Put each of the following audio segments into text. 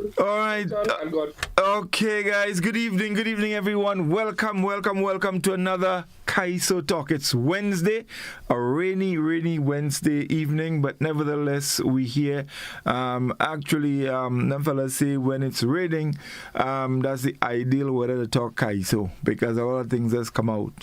All right. And God. Okay, guys. Good evening, everyone. Welcome to another Kaiso Talk. It's Wednesday, a rainy Wednesday evening, but nevertheless, we here. Them fellas say when it's raining, that's the ideal weather to talk Kaiso because a lot of things has come out.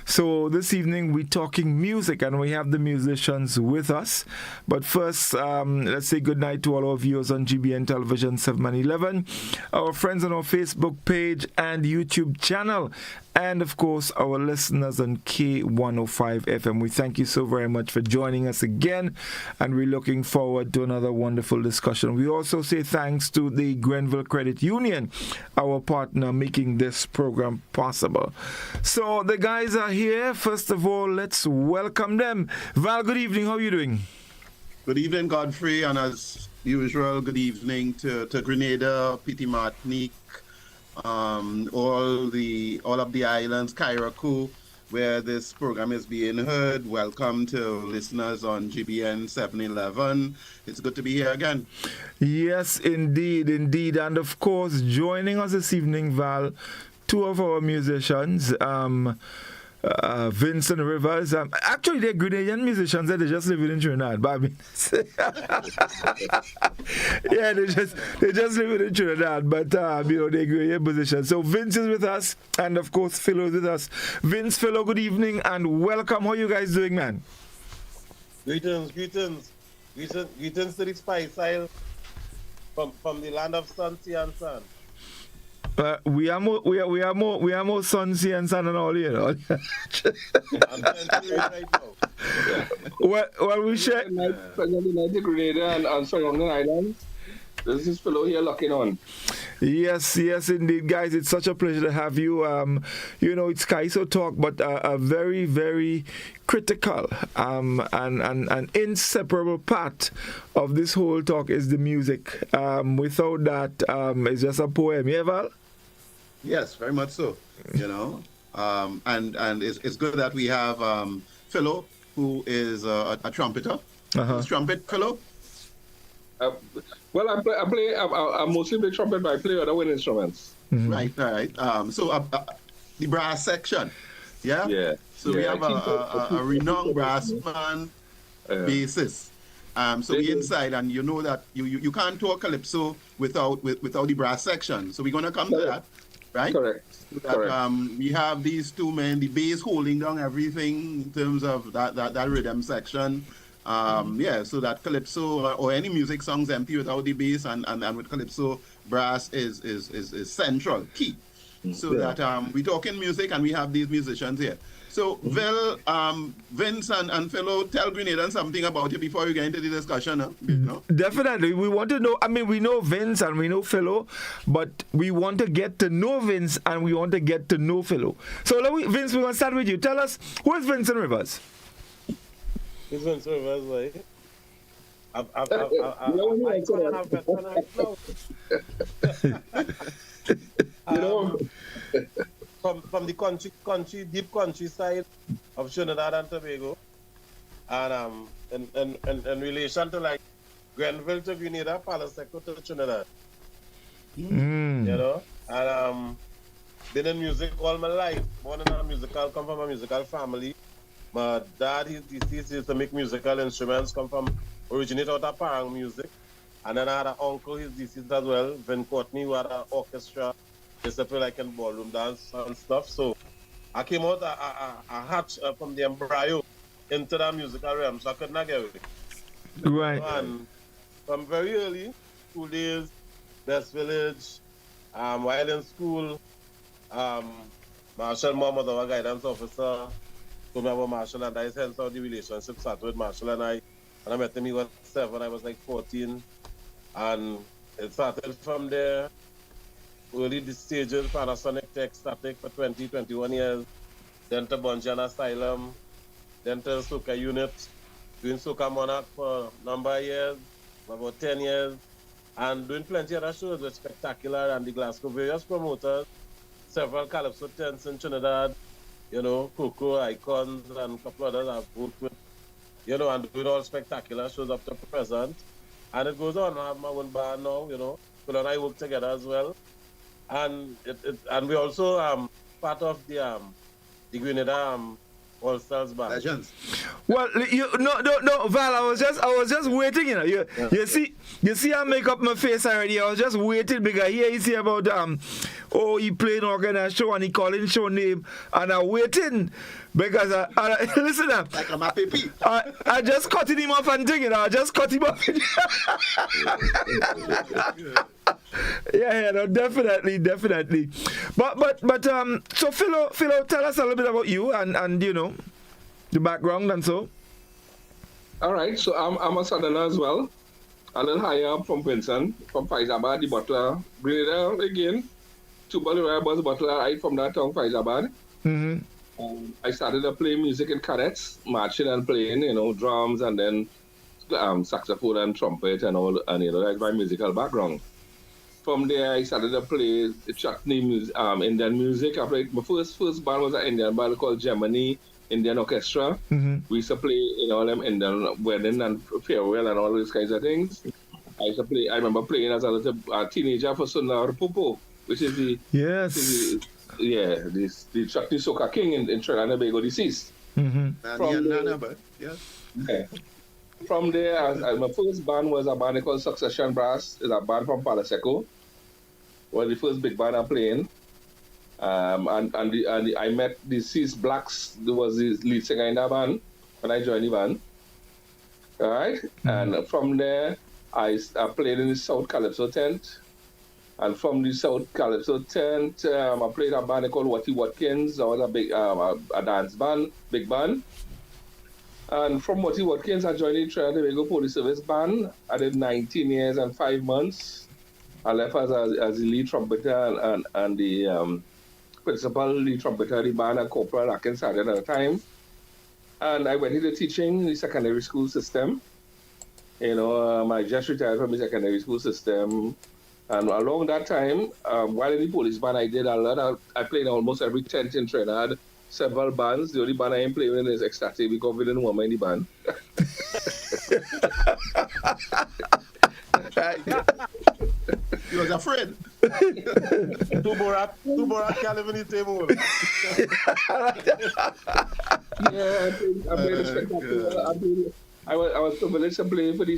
So this evening we're talking music, and we have the musicians with us. But first, let's say good night to all our viewers on GBN Television 7 and 11, our friends on our Facebook page and YouTube channel, and of course our listeners on K105 FM. We thank you so very much for joining us again, and we're looking forward to another wonderful discussion. We also say thanks to the Grenville Credit Union, our partner making this program possible. So the guys are here. First of all, let's welcome them. Val, good evening. How are you doing? Good evening, Godfrey, and as usual, good evening to Grenada, Petit Martinique, all of the islands, Kaiso, where this program is being heard. Welcome to listeners on GBN 711. It's good to be here again. Yes, indeed. And of course, joining us this evening, Val, two of our musicians, Vincent Rivers. Actually, they're Grenadian musicians that they just live in Trinidad. But I mean, yeah, they just live in Trinidad. But they're Grenadian musicians. So Vince is with us, and of course Philo is with us. Vince, Philo, good evening and welcome. How are you guys doing, man? Greetings to the Spice Isle from the land of sun, sea, and sun. We are more sun, sea, and sun and all, I'm telling you right now. Well, we share. United Grenada and surrounding islands. This is Philo here looking on. Yes, indeed, guys. It's such a pleasure to have you. It's Kaiso Talk, but a very, very critical and inseparable part of this whole talk is the music. Without that, it's just a poem. Yeah, Val? Yes, very much so. And it's good that we have Philo, who is a trumpeter. Who's trumpet, Philo? Well, I mostly play trumpet, but I play other wind instruments. Mm-hmm. Right. So the brass section, yeah? Yeah. So we have a renowned brass man, bassist. So we inside, and you know that you can't talk calypso without the brass section. So we're gonna come to that, right? Correct. We have these two men, the bass holding down everything in terms of that rhythm section. So that calypso or any music songs empty without the bass, and with calypso, brass is central, key. So that we're talking music and we have these musicians here. So Vince and Philo, tell Grenadians something about you before we get into the discussion. Definitely. We want to know, we know Vince and we know Philo, but we want to get to know Vince and we want to get to know Philo. So Vince, we're going to start with you. Tell us, who is Vincent Rivers? This one's Rivers, like. From the deep countryside of Trinidad and Tobago, and in relation to like Grenville to Grenada, Palaseco to Trinidad. And been in music all my life. Born in come from a musical family. My dad, his deceased, used to make musical instruments, originate out of parang music. And then I had an uncle, his deceased as well, Vin Courtney, who had an orchestra. They used to play like in ballroom dance and stuff. So I came out, I hatched from the embryo into that musical realm, so I could not get away. Right. And from very early, school days, Best Village, while in school, Marshall Mom was our guidance officer. So me about Marshall, and I hence how the relationship started with Marshall and I. And I met him, he was 7, I was like 14. And it started from there. Early the stages, Panasonic Tech Static for 21 years. Then to Bunjan Asylum. Then to Soca Unit. Doing Soca Monarch for a number of years, about 10 years. And doing plenty of other shows with Spectacular and the Glasgow various promoters. Several calypso tents in Trinidad. Coco, Icons, and a couple others I've worked with, and doing all spectacular shows up to present. And it goes on. I have my own band now, Phil and I work together as well. And and we also part of the Grenada All Stars band. Legends. Well, no, Val. I was just waiting. You see, I make up my face already. I was just waiting because here you see about he playing organized show and he calling show name, and I'm waiting because listen up. Like a mappy. I just cut him off and thinking. I just cut him off. Yeah, no, definitely. But so Philo, tell us a little bit about you and the background and so. All right, so I'm a southerner as well. A little higher up from Vincent, from Faizabad, the butler. Grenada again. Tubalura was butler right from that town, Faizabad. Mm-hmm. I started to play music in cadets, marching and playing, drums and then saxophone and trumpet and all, and that's my musical background. From there, I started to play chutney music, Indian music. I played my first band was an Indian band called Germany Indian Orchestra. Mm-hmm. We used to play in all them Indian wedding and farewell and all those kinds of things. I remember playing as a little teenager for Sundar Popo, which is the the chutney soca king in Trinidad and Tobago, deceased. Mm-hmm. From there, my first band was a band called Succession Brass. It's a band from Palaseco. Was the first big band I'm playing. I met the Deceased Blacks. There was the lead singer in that band when I joined the band. All right, and from there I played in the South Calypso tent. And from the South Calypso tent, I played a band called Watty Watkins. That was a big a dance band, big band. And from Watty Watkins, I joined the Trinidad and Tobago Police Service Band. I did 19 years and 5 months. I left as the lead trumpeter and the principal lead trumpeter of the band and Corporal Atkins at the time. And I went into teaching in the secondary school system. I just retired from the secondary school system. And along that time, while in the police band, I played in almost every tent in Trinidad, several bands. The only band I ain't playing in is Ecstatic because we didn't want in the band. He was afraid. Two Borat can't live in the same hole. I played a spectacular. I was privileged to play for the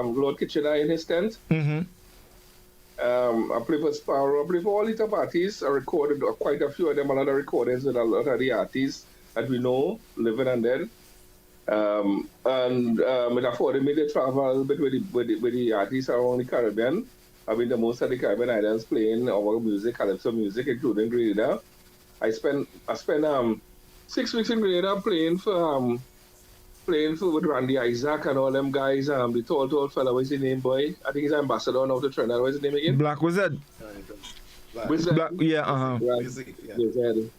Lord Kitchener in his tent. Mm-hmm. I played for Sparrow. I played for all the top artists. I recorded quite a few of them, a lot of recordings with a lot of the artists that we know, living and dead. It afforded me to travel a little bit with the artists around the Caribbean. I've been to most of the Caribbean islands playing our music, calypso music, including Grenada. I spent 6 weeks in Grenada playing with Randy Isaac and all them guys. The tall fella, what's his name, boy? I think he's ambassador now to Trinidad. What's his name again? Black Wizard. Black, yeah, uh-huh. Wizard.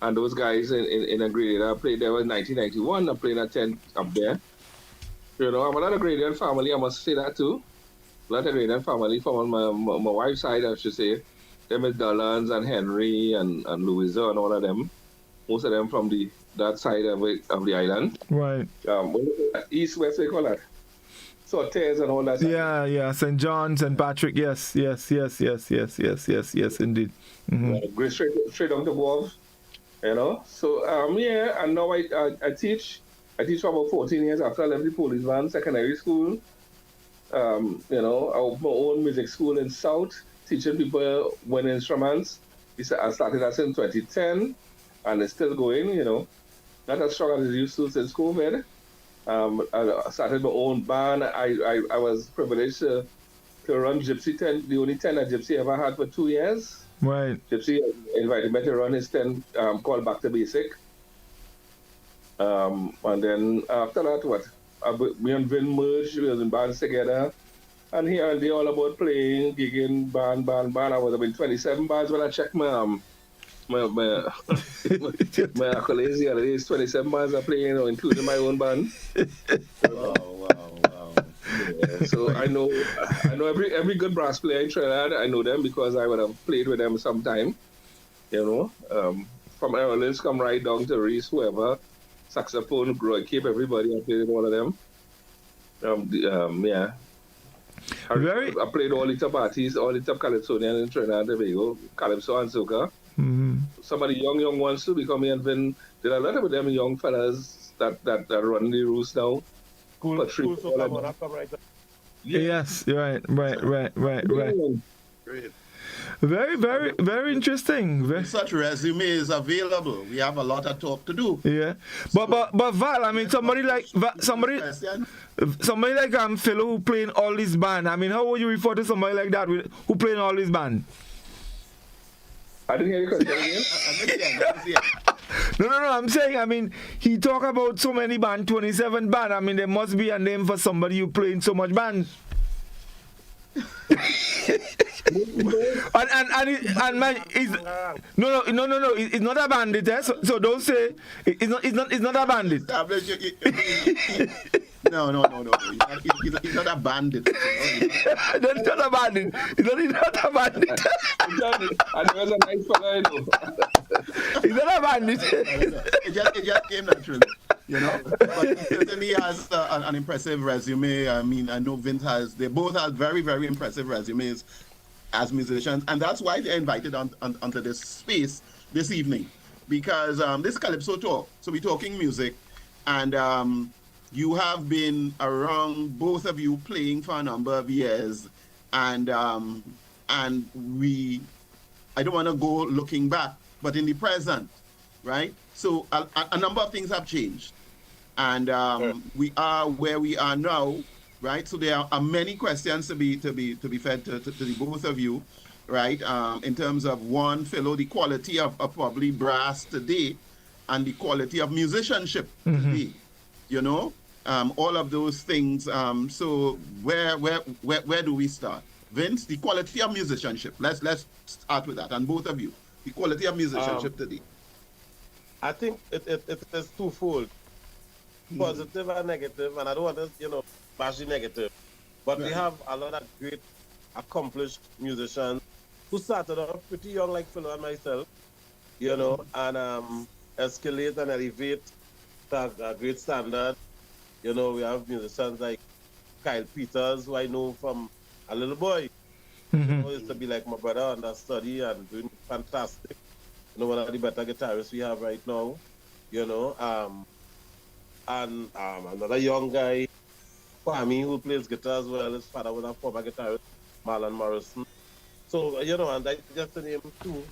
And those guys in Grenada, I played there in 1991. I played a tent up there. I'm a lot of Grenadian family, I must say that too. A lot of Grenadian family from my wife's side, I should say. Them is Dullans and Henry and Louisa and all of them. Most of them from that side of the island. Right. East, west, they call that. Sortes and all that. Yeah. St. John, St. Patrick. Yes, indeed. Mm-hmm. Straight down to Wharf. So and now I teach. I teach for about 14 years after I left the police band, secondary school. I opened my own music school in South, teaching people wind instruments. I started that in 2010, and it's still going. Not as strong as it used to since COVID. I started my own band. I was privileged to run Gypsy tent, the only tent that Gypsy ever had for 2 years. Right. Gypsy invited me to run his tent called Back to Basic. And then after that, me and Vin merged, we was in bands together. And here and there all about playing, gigging, band. I was in 27 bands when I checked my accolades the other day. 27 bands I play, including my own band. Wow. Yeah, so I know every good brass player in Trinidad. I know them because I would have played with them sometime. From Erlins come right down to Reese, whoever, saxophone, Groy Cape, everybody. I played with all of them. Yeah. Very. I played all the top artists, all the top Calypsonian in Trinidad and Tobago, Calypso and Soca. Some of the young ones too become and then there are a lot of them young fellas that run the roost now. Cool Soca wanna come right up. Yes, right. Great. Very interesting. Such resume is available. We have a lot of talk to do. Yeah, but Val, I mean, somebody like somebody like Philo who playing all this band. I mean, how would you refer to somebody like that who playing all this band? I didn't hear you question again. No. I'm saying, I mean, he talk about so many band, 27 band. I mean, there must be a name for somebody who playing so much band. and man, no, it's not a bandit. Eh? So don't say it's not a bandit. No. He's not a bandit. That's not a bandit. He's not a bandit. And he was a nice fellow, you know. He's not a bandit. It just came naturally, you know. But he certainly has an impressive resume. I mean, I know Vince has. They both have very, very impressive resumes as musicians, and that's why they're invited onto this space this evening, because this Calypso talk. So we're talking music, and you have been around, both of you, playing for a number of years, and we, I don't want to go looking back, but in the present, right? So a number of things have changed, and we are where we are now, right? So there are many questions to be fed to the both of you, right? In terms of one, Philo, the quality of probably brass today, and the quality of musicianship today, you know, all of those things. So where do we start? Vince, the quality of musicianship. Let's start with that, and both of you, the quality of musicianship today. I think it is twofold, positive and negative, and I don't want to, bash the negative, but we have a lot of great, accomplished musicians who started off pretty young, like Philo and myself, and escalate and elevate to a great standard. We have musicians like Kyle Peters, who I know from a little boy. Used to be like my brother under study and doing fantastic. One of the better guitarists we have right now, and another young guy, Kwame, who plays guitar as well. His father was a former guitarist, Marlon Morrison. So, and I just to name two.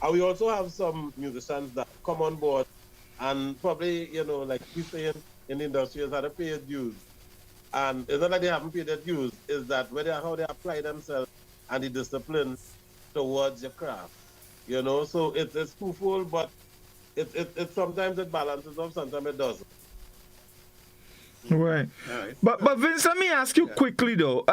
And we also have some musicians that come on board and probably, like we say in the industry, is that they pay dues. And it's not that they haven't paid their dues, is that how they apply themselves and the discipline towards your craft. So it's twofold, but it sometimes it balances off, sometimes it doesn't. Right. But Vince, let me ask you quickly though.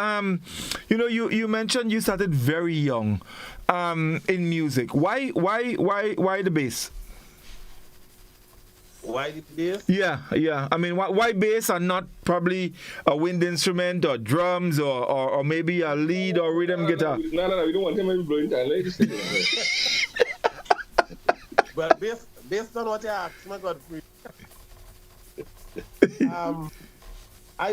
You mentioned you started very young in music. Why the bass? Why the bass? Yeah. I mean, why bass and not probably a wind instrument or drums or maybe a lead or rhythm guitar? No, we don't want him to be blowing time. Let's just But based on what you asked, my Godfrey,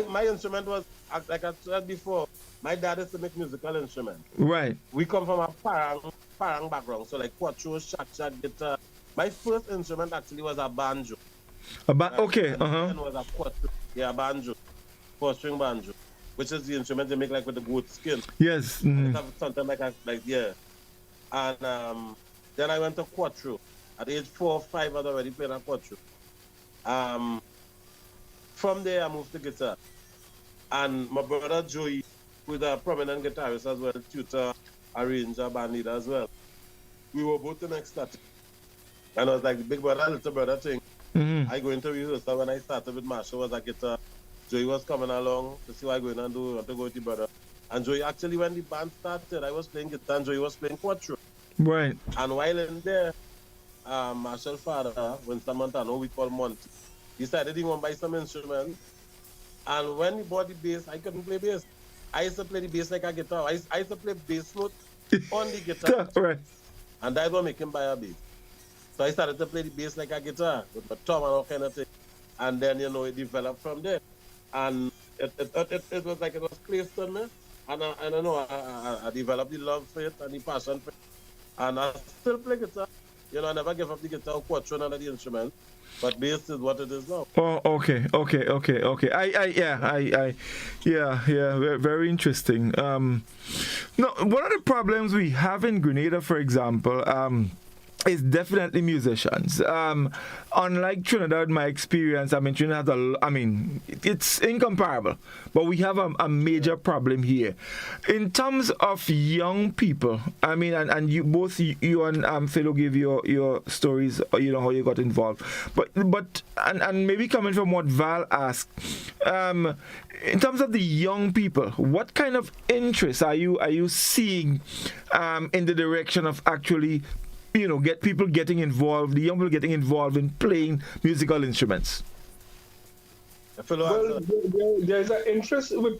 my instrument was, like I said before, my dad used to make musical instruments. Right. We come from a parang background, so like quattro, shak, guitar. My first instrument actually was a banjo. Okay. Was a quattro, a banjo, 4-string banjo, which is the instrument they make like with the goat skin. Yes. It have something and then I went to quattro. At age 4 or 5, I'd already played a quattro. From there, I moved to guitar. And my brother Joey, who is a prominent guitarist as well, tutor, arranger, band leader as well. We were both in ecstatic. And I was like the big brother, little brother thing. I go into rehearsal when I started with Marshall was a guitar. Joey was coming along to see what I'm going to do, want to go with the brother. And Joey, actually, when the band started, I was playing guitar and Joey was playing quattro. Right. And while in there, Marshall's father, Winston Montano, we call Monty, decided he want to buy some instruments. And when he bought the bass, I couldn't play bass. I used to play the bass like a guitar. I used to play bass note on the guitar. Right. And that was making him buy a bass. So I started to play the bass like a guitar with my thumb and all kind of thing. And then, it developed from there. And it was like it was placed on me. And I don't know, I developed the love for it and the passion for it. And I still play guitar. You know, I never give up the guitar or quattro, none of the instruments. But bass is what it is now. Oh, okay. Yeah. Very, very interesting. No, one of the problems we have in Grenada, for example, is definitely musicians. Unlike Trinidad, my experience, I mean, Trinidad, it's incomparable, but we have a major problem here. In terms of young people, I mean, and you both, you and Philo give your stories, you know, how you got involved. But maybe coming from what Val asked, in terms of the young people, what kind of interest are you seeing in the direction of actually, you know, get people getting involved, the young people getting involved in playing musical instruments? Well, there's an interest with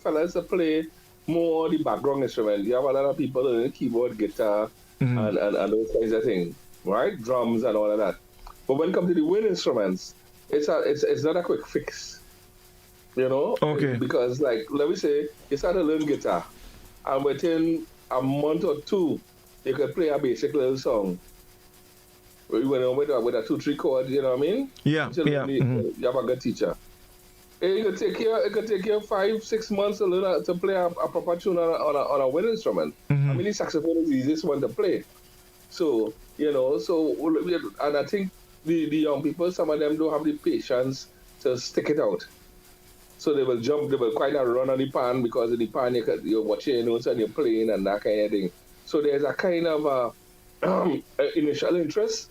fellas to play more the background instrument. You have a lot of people learning keyboard, guitar, and those kinds of things, right? Drums and all of that. But when it comes to the wind instruments, it's not a quick fix, you know? Okay. Because, like, let me say, you start to learn guitar, and within a month or two, you can play a basic little song. You went on with a 2-3 chord, you know what I mean? Yeah. You have a good teacher. It could take you 5-6 months to play a proper tune on a wind instrument. I mean, the saxophone is the easiest one to play. So, you know, and I think the young people, some of them don't have the patience to stick it out. So they will kind of run on the pan, because in the pan you're watching your notes and you're playing and that kind of thing. So there's a kind of initial interest,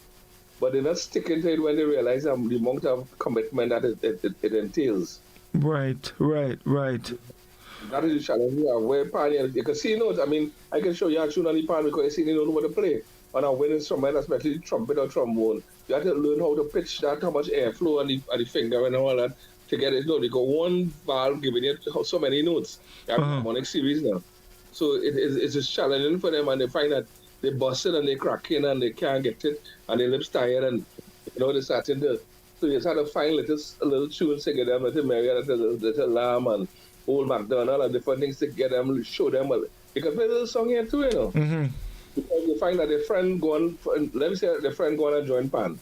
but they're not sticking to it when they realize the amount of commitment that it entails. Right. That is the challenge we have. Where pan, you can see notes. I mean, I can show you a tune on the pan because you don't know what to play. On a wind instrument, especially trumpet or trombone, you have to learn how to pitch that, how much airflow on the finger and all that to get it. They go one valve giving you so many notes. You have a harmonic series now. So it's just challenging for them, and they find that they bust it and they crack in and they can't get it, and their lips tired, and you know, they're starting to. So you just have to find little tunes to get them, little Mary, little Lamb, and Old MacDonald, and different things to get them, show them. Well, you can play a little song here too, you know. Because you find that their friend let me say their friend go on and join pan.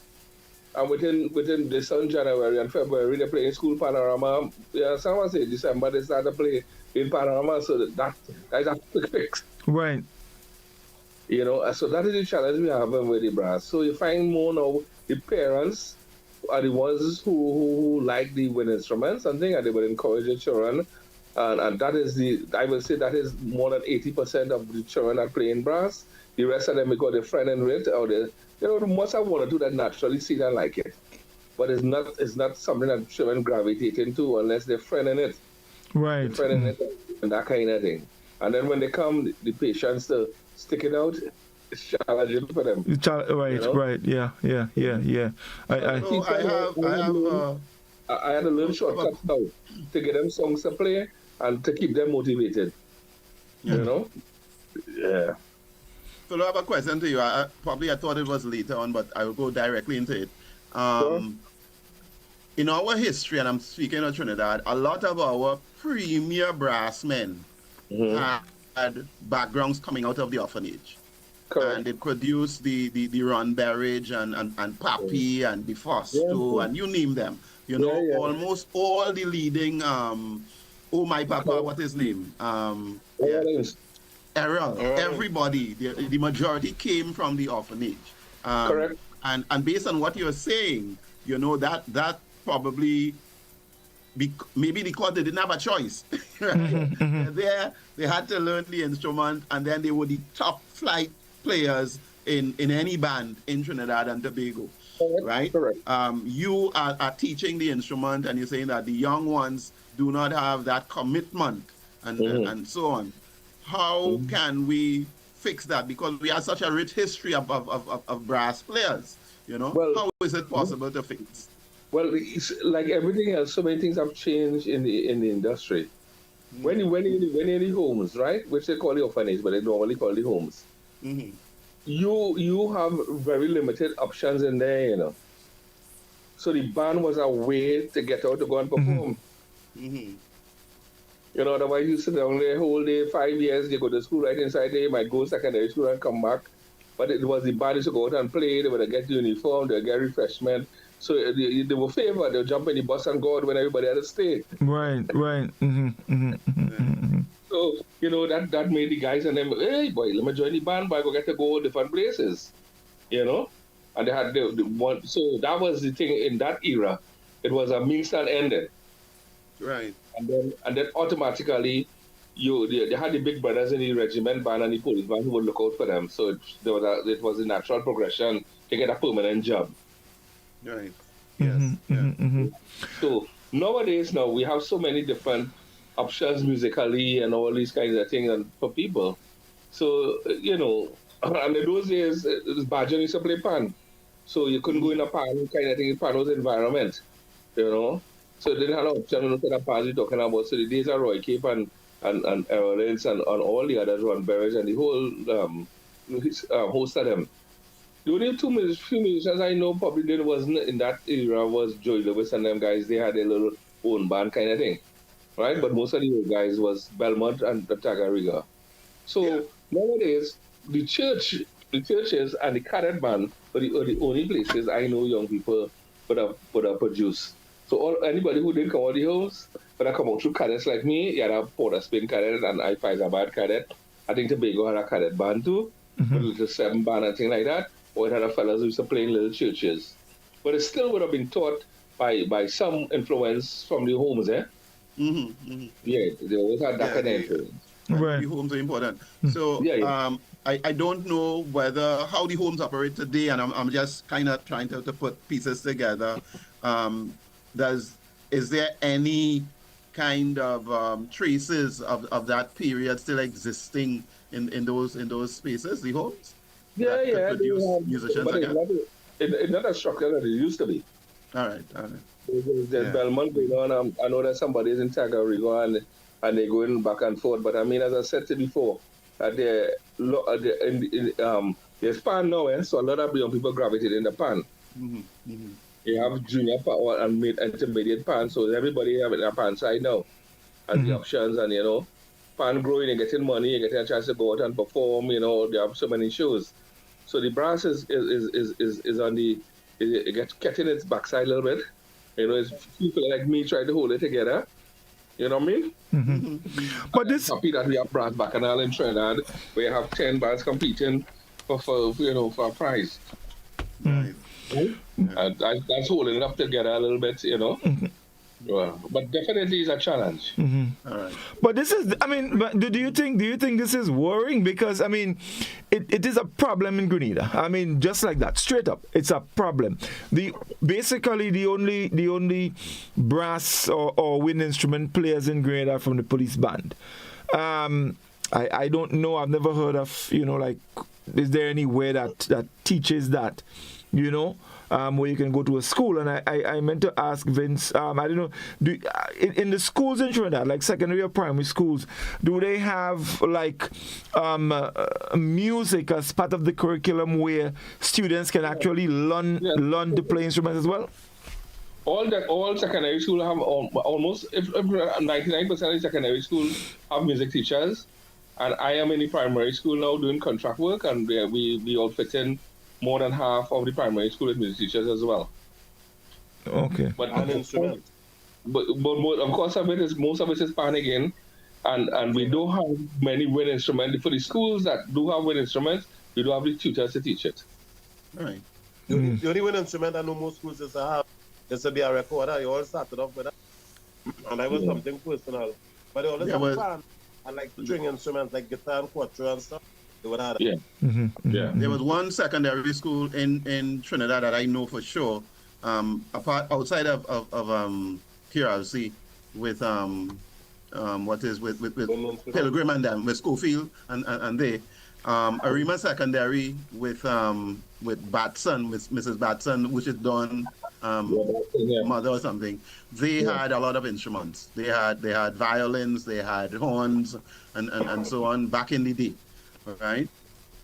And within this January and February, they play in school panorama. Yeah, someone say December they start to play in panorama, so that is a quick fix. Right. You know, so that is the challenge we have with the brass. So you find more now the parents are the ones who like the wind instruments and things, and they will encourage the children. And that is I will say that is more than 80% of the children that play in brass. The rest of them because they're friend and with, or they must have one or two that naturally see it and like it. But it's not something that children gravitate into unless they're friend in it. Right. They're friend in it and that kind of thing. And then when they come, the patience to stick it out, it's challenging for them. Right, you know? Right, yeah. I had a little shortcut now to get them songs to play and to keep them motivated. You know? Yeah. So I have a question to you. I thought it was later on, but I will go directly into it. Sure. In our history, and I'm speaking of Trinidad, a lot of our premier brass men had backgrounds coming out of the orphanage. Correct. And they produced the Ron Berridge and Pappy and the Fosto and you name them. You know, almost all the leading oh my papa, what his name? Errol. Everybody, the majority came from the orphanage. Correct. And based on what you're saying, you know, that probably maybe because they didn't have a choice. Right? They had to learn the instrument, and then they were the top flight players in any band in Trinidad and Tobago. Right? Correct. You are teaching the instrument, and you're saying that the young ones do not have that commitment and so on. How can we fix that? Because we have such a rich history of brass players. You know, how is it possible to fix? Well, it's like everything else, so many things have changed in the industry. When you're in the homes, right, which they call the orphanage, but they normally call the homes, you have very limited options in there, you know. So the band was a way to get out to go and perform. You know, otherwise you sit down there whole day, 5 years, you go to school right inside there, you might go secondary school and come back. But it was the band used to go out and play, they would get uniform, they would get refreshment. So they were favored, they'll jump in the bus and go out when everybody had to stay. Right. So, you know, that made the guys and them, hey boy, let me join the band, boy, go get to go different places. You know? And they had the one, so that was the thing in that era. It was a means and ended. Right. And then automatically they had the big brothers in the regiment band and the police band who would look out for them. So it was a natural progression to get a permanent job. Right. Yes. So nowadays now we have so many different options musically and all these kinds of things and for people. So, you know, and in those days Bajan used to play pan. So you couldn't go in a pan kind of thing, pan was environment, you know. So they didn't have an option to the pan you're talking about. So the days of Roy Cape and Erlins and all the others, Ron Berridge and the whole host of them. The only few musicians I know probably did wasn't in that era was Joey Lewis and them guys. They had a little own band kind of thing, right? But most of the guys was Belmont and the Tagariga. So nowadays, the churches and the cadet band are the only places I know young people would have produced. So anybody who didn't come out the house would have come out through cadets like me. You had a Port of Spain cadet and I Faizabad cadet. I think Tobago had a cadet band too, with a little 7 band and thing like that. Or it had a fellas who used to play in little churches. But it still would have been taught by some influence from the homes, eh? Yeah, they always had that kind of influence. Right. The homes are important. So I don't know how the homes operate today, and I'm just kind of trying to put pieces together. Is there any kind of traces of that period still existing in those spaces, the homes? Yeah. Musicians but again? it's not as structured as it used to be. All right. There's Belmont going on. I know that somebody's in Tagarigo and they're going back and forth. But I mean, as I said to before, there's pan now, so a lot of young people gravitate in the pan. You have junior pan and intermediate pan, so everybody have it in a pan side now. And the options and, you know, pan growing and getting money, you're getting a chance to go out and perform, you know, they have so many shows. So the brass is on getting its backside a little bit. You know, it's people like me trying to hold it together. You know what I mean? But this happy that we have brass bacchanal in Trinidad. We have 10 bands competing for a prize. Right. That's holding it up together a little bit, you know. But definitely it's a challenge. All right. But this is, I mean, but do you think this is worrying? Because I mean, it is a problem in Grenada. I mean, just like that, straight up, it's a problem. Basically the only brass or wind instrument players in Grenada are from the police band. I don't know. I've never heard of, you know, like, is there any way that teaches that, you know? Where you can go to a school, and I meant to ask Vince. I don't know. In the schools in Trinidad, like secondary or primary schools, do they have like music as part of the curriculum where students can actually learn to play instruments as well? All secondary schools have almost 99% of the secondary schools have music teachers, and I am in the primary school now doing contract work, and we all fit in more than half of the primary school with music teachers as well. Okay. But most of it is pan again, and we don't have many wind instruments. For the schools that do have wind instruments, we don't have the tutors to teach it. Right. The only wind instrument I know most schools is to have is to be a recorder. You all started off with that, and that was something personal. But they always have pan and like string instruments like guitar and quattro and stuff. There was one secondary school in Trinidad that I know for sure, outside of QRC, with with Pilgrim and them, with Schofield and they, Arima Secondary with Batson, with Mrs. Batson, which is Dawn mother or something. They had a lot of instruments. They had violins, they had horns, and so on back in the day. Right.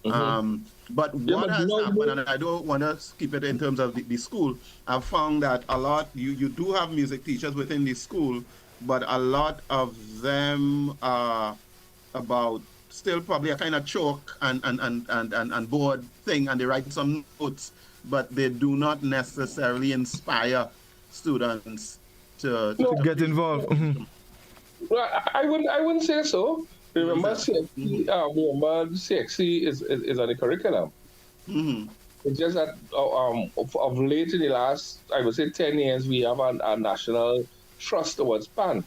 But what has happened, and I don't want to keep it in terms of the school, I've found that a lot, you do have music teachers within the school, but a lot of them are about still probably a kind of chalk and board thing, and they write some notes, but they do not necessarily inspire students To No, get play involved. Mhm. well, I wouldn't say so. Remember, music. CXC is on the curriculum. Mm-hmm. It's just that of late in the last, I would say, 10 years, we have a national trust towards PAN.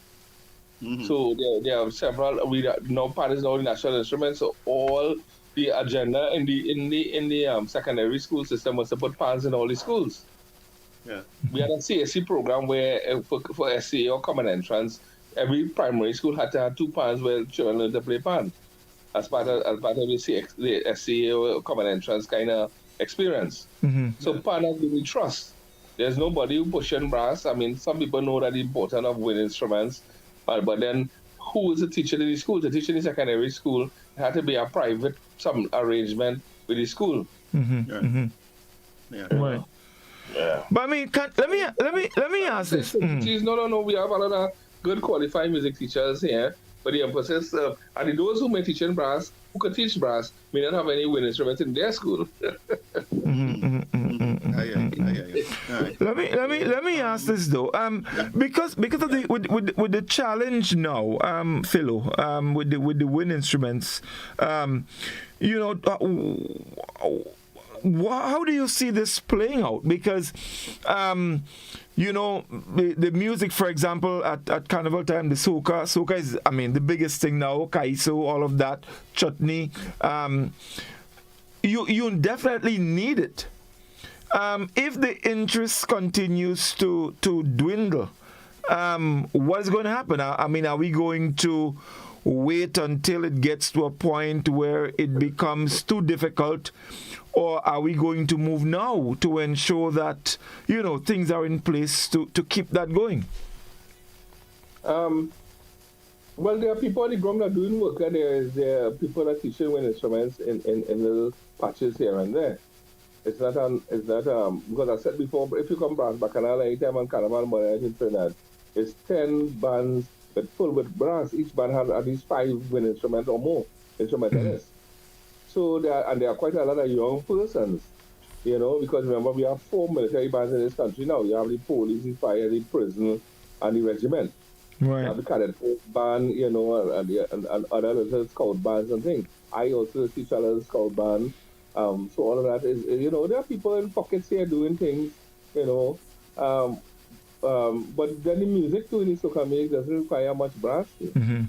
Mm-hmm. So there are several. Now PAN is now the national instrument. So all the agenda in the secondary school system was to put PANs in all the schools. Yeah. We had a CSC program where for SCA or common entrance, every primary school had to have 2 PANs where children learn to play PAN as part of the SCA or common entrance kind of experience. Mhm. So PAN has been trust. There's nobody who pushing brass. I mean, some people know that the importance of wind instruments, but then who is the teacher in the school? The teacher in the secondary school had to be a private some arrangement with the school. Mhm. Yeah. Mhm. Yeah. Right. Yeah. But I mean, let me ask this. Mhm. No. We have a lot of good qualified music teachers here, but the emphasis and those who may teach in brass, who could teach brass, may not have any wind instruments in their school. All right. Let me ask this though. Because of the with the challenge now, Philo, with the wind instruments, you know, how do you see this playing out? Because, you know, the music, for example, at Carnival time, the soca is, I mean, the biggest thing now. Kaiso, all of that, chutney. You definitely need it. If the interest continues to dwindle, what is going to happen? I mean, are we going to wait until it gets to a point where it becomes too difficult, or are we going to move now to ensure that, you know, things are in place to keep that going? Well, there are people on the ground that are doing work, and there are people that teaching wind instruments in little patches here and there. It's not because I said before, if you come brass bacchanal anytime on Carnival Monday in Trinidad, it's 10 bands full with brass. Each band has at least 5 wind instruments or more instrumentalists. So there are quite a lot of young persons, you know, because remember we have 4 military bands in this country now. You have the police, the fire, the prison, and the regiment. Right. You have the cadet band, you know, and other little scout bands and things. I also teach a little scout band. So all of that is, you know, there are people in pockets here doing things, you know. But then the music too in the soca music doesn't require much brass. Mm-hmm.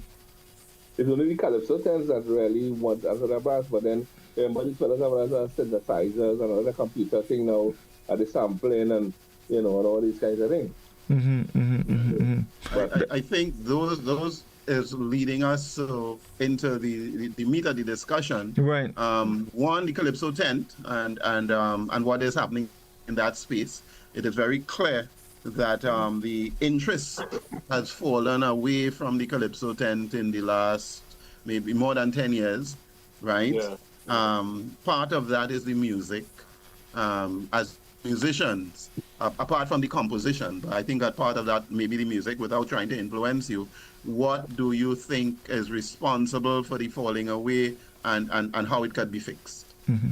It's only the calypso tends that really want a sort of brass, but then remember these fellas have other synthesizers and other computer thing now, the sampling and, you know, and all these kinds of things. I think those is leading us into the meat of the discussion. Right. One, the Calypso tent and what is happening in that space. It is very clear that the interest has fallen away from the Calypso tent in the last maybe more than 10 years, right? Yeah. Part of that is the music. As musicians, apart from the composition, but I think that part of that may be the music without trying to influence you. What do you think is responsible for the falling away and how it can be fixed? Mm-hmm.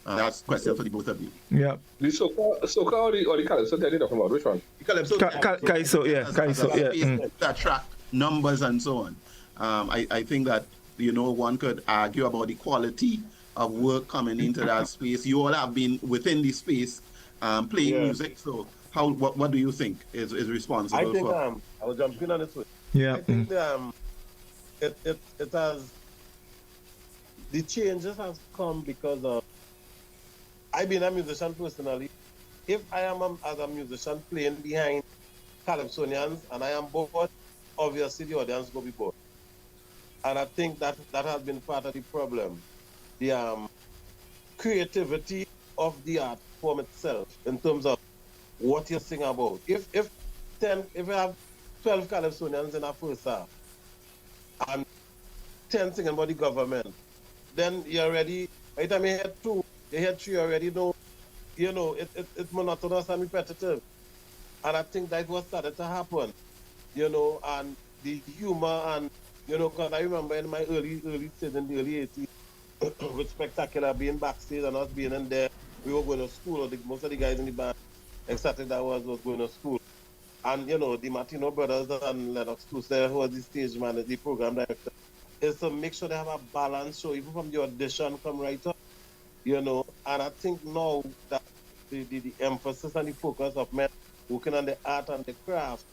That's a question for the both of you. Yeah. The soca or the calypso tell you talking about which one? The Calypso Kaiso, yeah. Kaiso, yeah. That track numbers and so on. I think that, you know, one could argue about the quality of work coming into that space. You all have been within the space playing music. So what do you think is responsible I think for? I will jump in on this one. Yeah. I think it has, the changes has come because of, I've been a musician personally. If I am as a musician playing behind Calypsonians and I am bored, obviously the audience will be bored. And I think that has been part of the problem. The creativity of the art form itself in terms of what you sing about. If you have 12 Calypsonians in a first half and 10 singing about the government, then you already, by the time you hear 2, you hear 3, you already know, it's monotonous and repetitive. And I think that's what started to happen. and the humor and, because I remember in my early stage in the early 80s, with Spectacular being backstage and us being in there, we were going to school, or most of the guys in the band, except that was going to school. And, the Martino brothers and Lennox Tuser, who was the stage manager, the program director, is to make sure they have a balance show, even from the audition, come right up, And I think now that the emphasis and the focus of men working on the art and the craft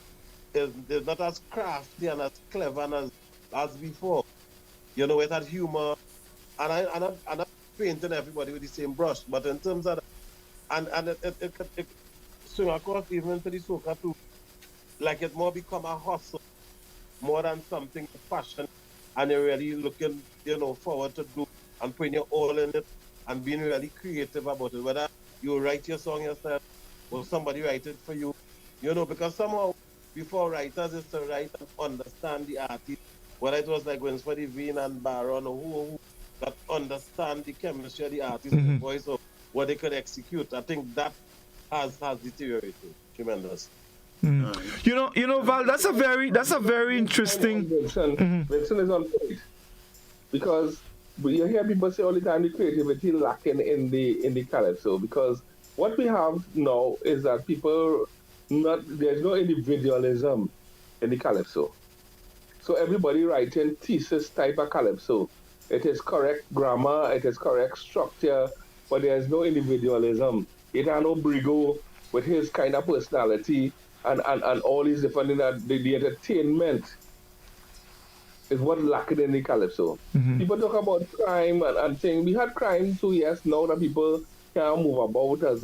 is not as crafty and as clever and as before. It had humor, and I'm not painting everybody with the same brush, but in terms of and it swing across even to the soca too, like it more become a hustle more than something passion, and you're really looking, forward to do and putting your all in it and being really creative about it. Whether you write your song yourself or somebody write it for you, because somehow before writers is to write and understand the artist, whether it was like when Freddie Veen and Baron or who that understand the chemistry of the artist and the voice of what they could execute. I think that has deteriorated tremendous. Val, that's a very interesting. Vincent is on point because you hear people say all the time the creativity lacking in the calypso, because what we have now is that there's no individualism in the calypso. So everybody writing thesis type of calypso. It is correct grammar, it is correct structure, but there's no individualism. It has no Brigo with his kind of personality and all these different things. That the entertainment is what lacking in the calypso. People talk about crime and things. We had crime too, yes, now that people can't move about as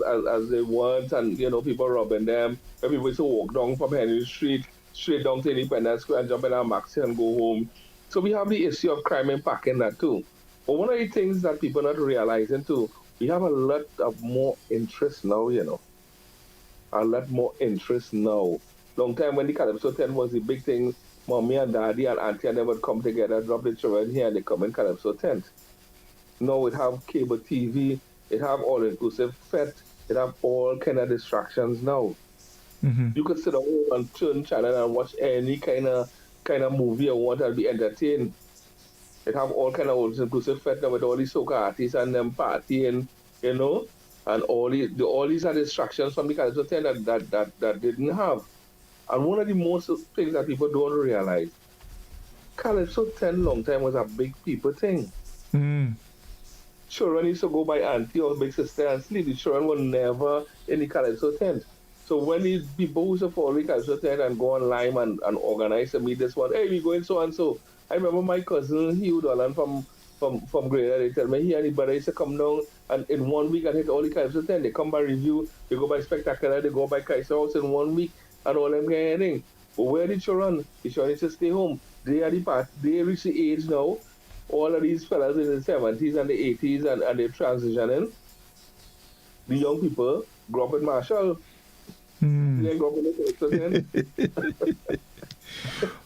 they want, and people robbing them. When people used to walk down from Henry Street straight down to Independence Square and jump in a maxi and go home. So we have the issue of crime impacting that too. But one of the things that people not realizing too, we have a lot of more interest now, A lot more interest now. Long time when the Calypso 10 was the big thing, mommy and daddy and auntie and them would come together, drop the children here, and they come in Calypso tent. Now it have cable TV, it have all-inclusive fet, it have all kind of distractions now. You could sit down and turn channel and watch any kind of movie you want and be entertained. It have all kind of all-inclusive fet now with all these soca artists and them partying, and all these are distractions from the Calypso 10 that didn't have. And one of the most things that people don't realize, Calypso 10 long time was a big people thing. Children used to go by auntie or big sister and sleep. The children were never in the Calypso tent. So when these people used to follow the Calypso tent and go online and organize to meet this one, hey, we going so and so. I remember my cousin Hugh Dolan from Grenada, they tell me he and his brother used to come down and in 1 week and hit all the Calypso tent. They come by review, they go by Spectacular, they go by Kaiso house in 1 week and all them kind of thing. But where the children? The children used to stay home. They reach the age now. All of these fellas in the 70s and the 80s and they're transitioning. The young people grow up in Marshall. They grow up in the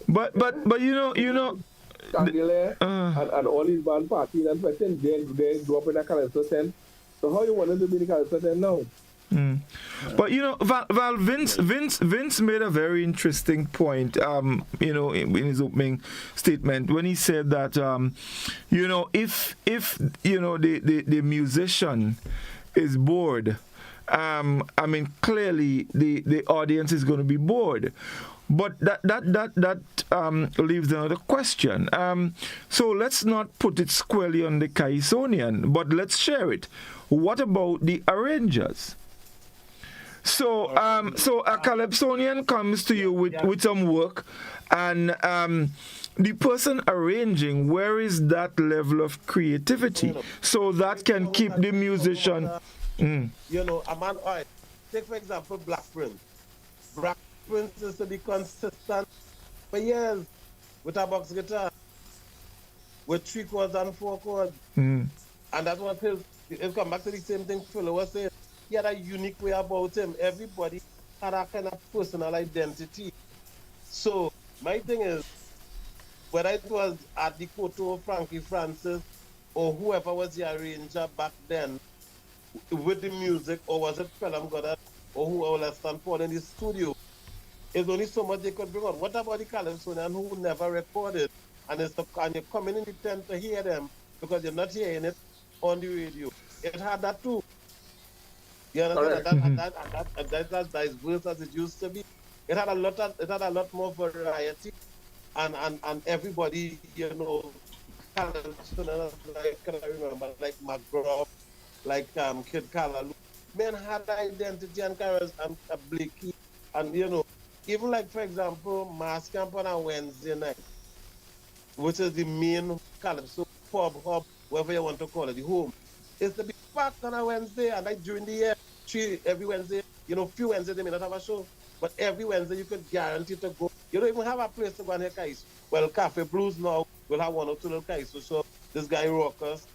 but Candelaire and all these band parties and person, they grow up in a Calypso tent. So how you wanted to be the Calypso tent now? But Val, Vince made a very interesting point, in his opening statement when he said that, if the musician is bored, clearly the audience is going to be bored. But that leaves another question. So let's not put it squarely on the Kaisonian, but let's share it. What about the arrangers? So a Calypsonian comes to you with some work, and the person arranging, where is that level of creativity so that can keep the musician? A man, all right. Take for example Black Prince. Black Prince is to be consistent for years with a box guitar, with 3 chords and 4 chords, and that's what it come back to the same thing Phil was saying. He had a unique way about him. Everybody had a kind of personal identity. So my thing is, whether it was at the Koto, Frankie Francis, or whoever was the arranger back then with the music, or was it Pelham Goddard, or whoever was Paul in the studio, There's only so much they could bring on. What about the Calypsonian who never recorded, and you're coming in the tent to hear them because you're not hearing it on the radio? It had that too. You understand? Correct. That's as diverse as it used to be. It had a lot more variety, and everybody, Calypsonian, like, can I remember, like McGraw, like Kid Kalalu. Men had identity and characters and Blakey, and even like, for example, Mass Camp on a Wednesday night, which is the main Calypso pub, hub, whatever you want to call it, the home. It's to be packed on a Wednesday, and like during the year, every Wednesday, few Wednesdays they may not have a show, but every Wednesday you could guarantee to go. You don't even have a place to go and hear Kaiso. Well, Cafe Blues now will have one or two little Kaiso. So this guy Rockers,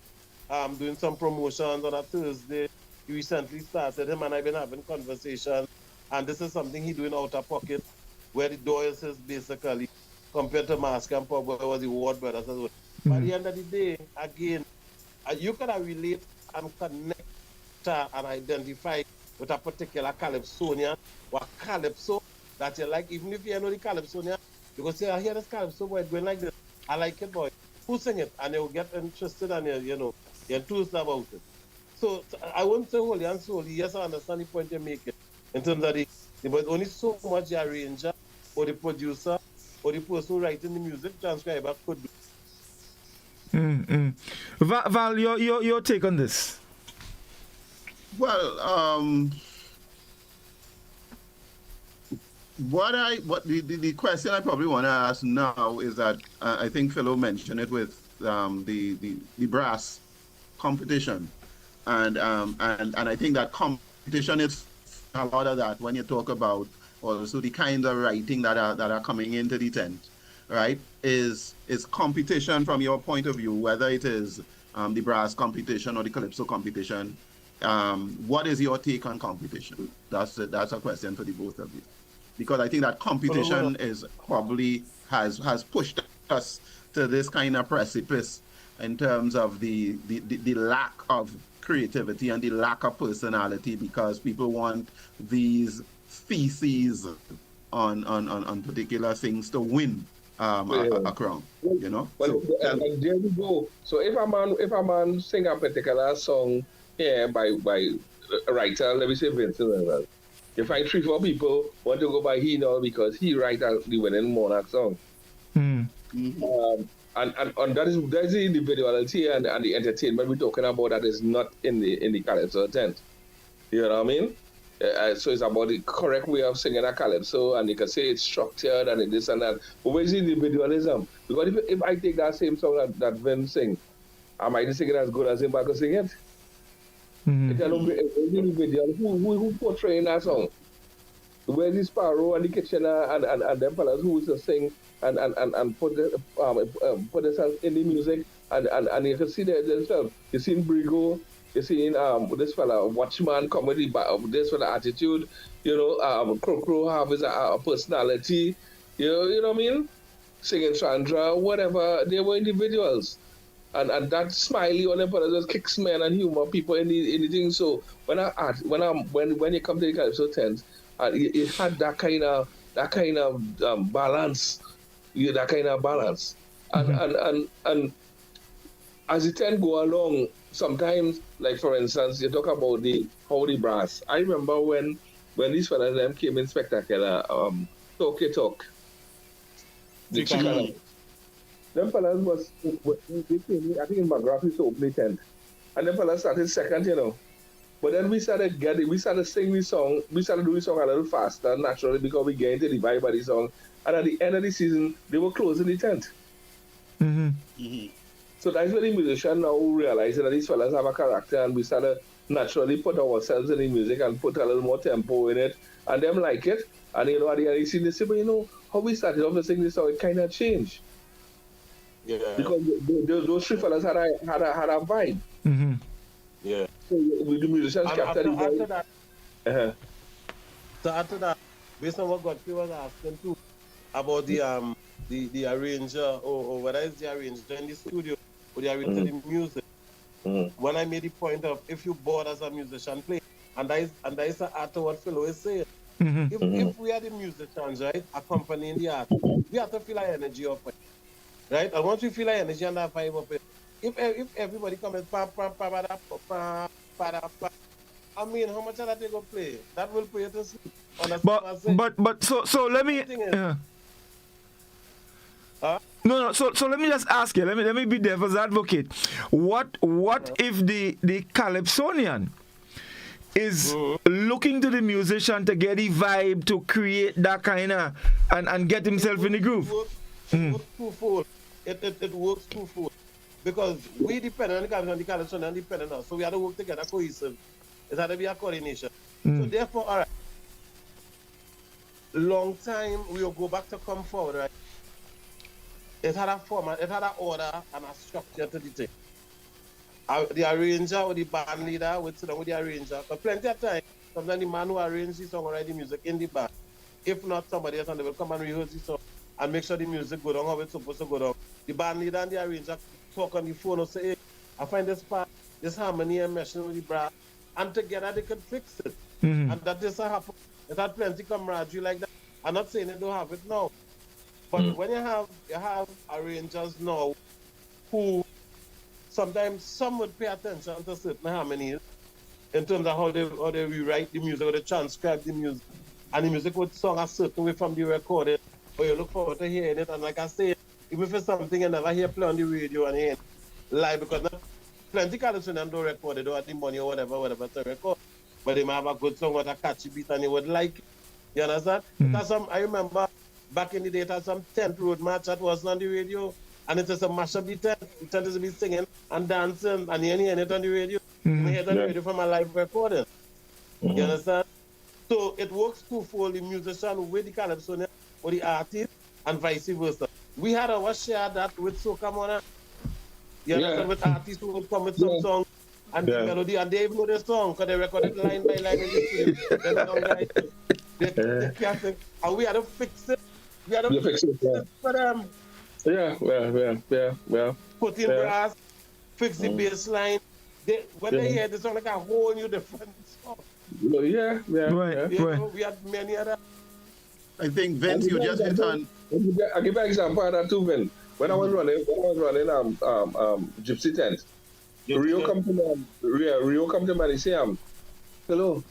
doing some promotions on a Thursday. He recently started, him and I've been having conversations, and this is something he doing out of pocket, where the door is basically, compared to Mass Camp Pub, where it was the Ward Brothers as well. By the end of the day, again, you can relate and connect and identify with a particular Calypsonian or Calypso that you like, even if you know the Calypsonian, you go say, I hear this Calypso boy going like this. I like it, boy. Who sing it? And you'll get interested and you're enthused about it. So I wouldn't say wholly and solely. Yes, I understand the point you're making in terms of but only so much the arranger or the producer or the person writing the music transcriber could do. Val, your take on this? Well, the question I probably want to ask now is that I think Philo mentioned it with the brass competition, and I think that competition is a lot of that when you talk about also the kinds of writing that are coming into the tent, right? Is competition from your point of view, whether it is the brass competition or the calypso competition. What is your take on competition? That's a question for the both of you, because I think that competition is probably has pushed us to this kind of precipice in terms of the lack of creativity and the lack of personality, because people want these theses on particular things to win a crown, Well, and there we go. So if a man sing a particular song by a writer, let me say Vincent, you find 3-4 people want to go by he now because he write the winning Monarch song. Mm-hmm. And that's the individuality and the entertainment we're talking about that is not in the calypso tent. You know what I mean? So it's about the correct way of singing a calypso, and you can say it's structured and it this and that. But where's the individualism? Because if I take that same song that Vin sing, I might sing it as good as him, but I can sing it. It's an individual who portraying that song. Where's the Sparrow and the Kitchener and them fellas who used to sing and put themselves in the music, and you can see themselves. You seen Brigo, you seen this fella Watchman come with this fella attitude. Crow have his personality. You know what I mean? Singing Chandra, whatever. They were individuals, and that smiley on them fellas just kicks men and humor people in the thing. So when you come to the calypso tent, it had that kind of balance. That kind of balance, and as the tent go along, sometimes, like for instance, you talk about how the brass. I remember when these fellas them came in spectacular, Talk Your Talk, the Chicana. Them fellas was they came in, I think in McGrath's opening tent, and them fellas started second, But then we started singing the song. We started doing the song a little faster, naturally, because we get into the vibe of the song. And at the end of the season, they were closing the tent. So that's when the musician now realized that these fellas have a character, and we started naturally put ourselves in the music and put a little more tempo in it, and them like it. And at the end of the season, they say, but how we started off to sing this song, it kind of changed. Yeah. Because those three fellas had a vibe. Yeah. So the musicians captured the vibe. So after that, based on what Godfrey was asking too, about the arranger or whether it's the arranger in the studio or the arranger in the music. When I made the point of if you bored as a musician play, and that is the art of what Philo is saying. If we are the musicians, right, accompanying the artist, we have to feel our energy up, right? And once we feel our energy and that vibe up, if everybody comes pa pa pa pa da, pa pa da, pa, I mean, how much of that they go play? That will put you to sleep. Understand what I'm saying? But so let me. Thing is, No, so let me just ask you. Let me be devil's advocate. What if the calypsonian is looking to the musician to get the vibe to create that kind of and get himself in the groove? It works twofold. It works twofold because we depend on the calypsonian depend on us, so we have to work together cohesive. It has to be a coordination. So therefore, all right. Long time we will go back to come forward, right? It had a format, it had an order and a structure to the thing. The arranger or the band leader would sit down with the arranger. But plenty of time, sometimes the man who arranges the song or write the music in the band. If not, somebody else, and they will come and rehearse the song and make sure the music go down how it's supposed to go down. The band leader and the arranger talk on the phone and say, hey, I find this part, this harmony and meshing with the brass. And together they can fix it. And that doesn't happen. It had plenty camaraderie like that. I'm not saying they don't have it now. But when you have arrangers now who sometimes some would pay attention to certain harmonies in terms of how they rewrite the music or they transcribe the music. And the music would song a certain way from the recording, or you look forward to hearing it. And like I say, even if it's something you never hear play on the radio and hear live, because not plenty of calypso don't record, they don't have the money or whatever to record. But they might have a good song with a catchy beat and they would like it. You understand? Because I remember back in the day, it had some 10th Road March that was on the radio, and it was a mashup the 10th. The 10th is to be singing and dancing, and you hear it on the radio. You hear it on the radio from a live recording. You understand? So it works twofold, the musician with the calypso or the artist, and vice versa. We had our share that with Soca Mona. You understand? With artists who would come with some songs and the melody, and they even know the song because they recorded line by line in the studio. They can't sing. And we had to fix it. We had to fix it for them. Put in brass, fix the bass line. When they hear the song, like a whole new different song. Right. We had many other. I think Vince, you just hit on. I'll give you an example of that too, Vin. When I was running Gypsy Tent, Rio come to me and he say, hello,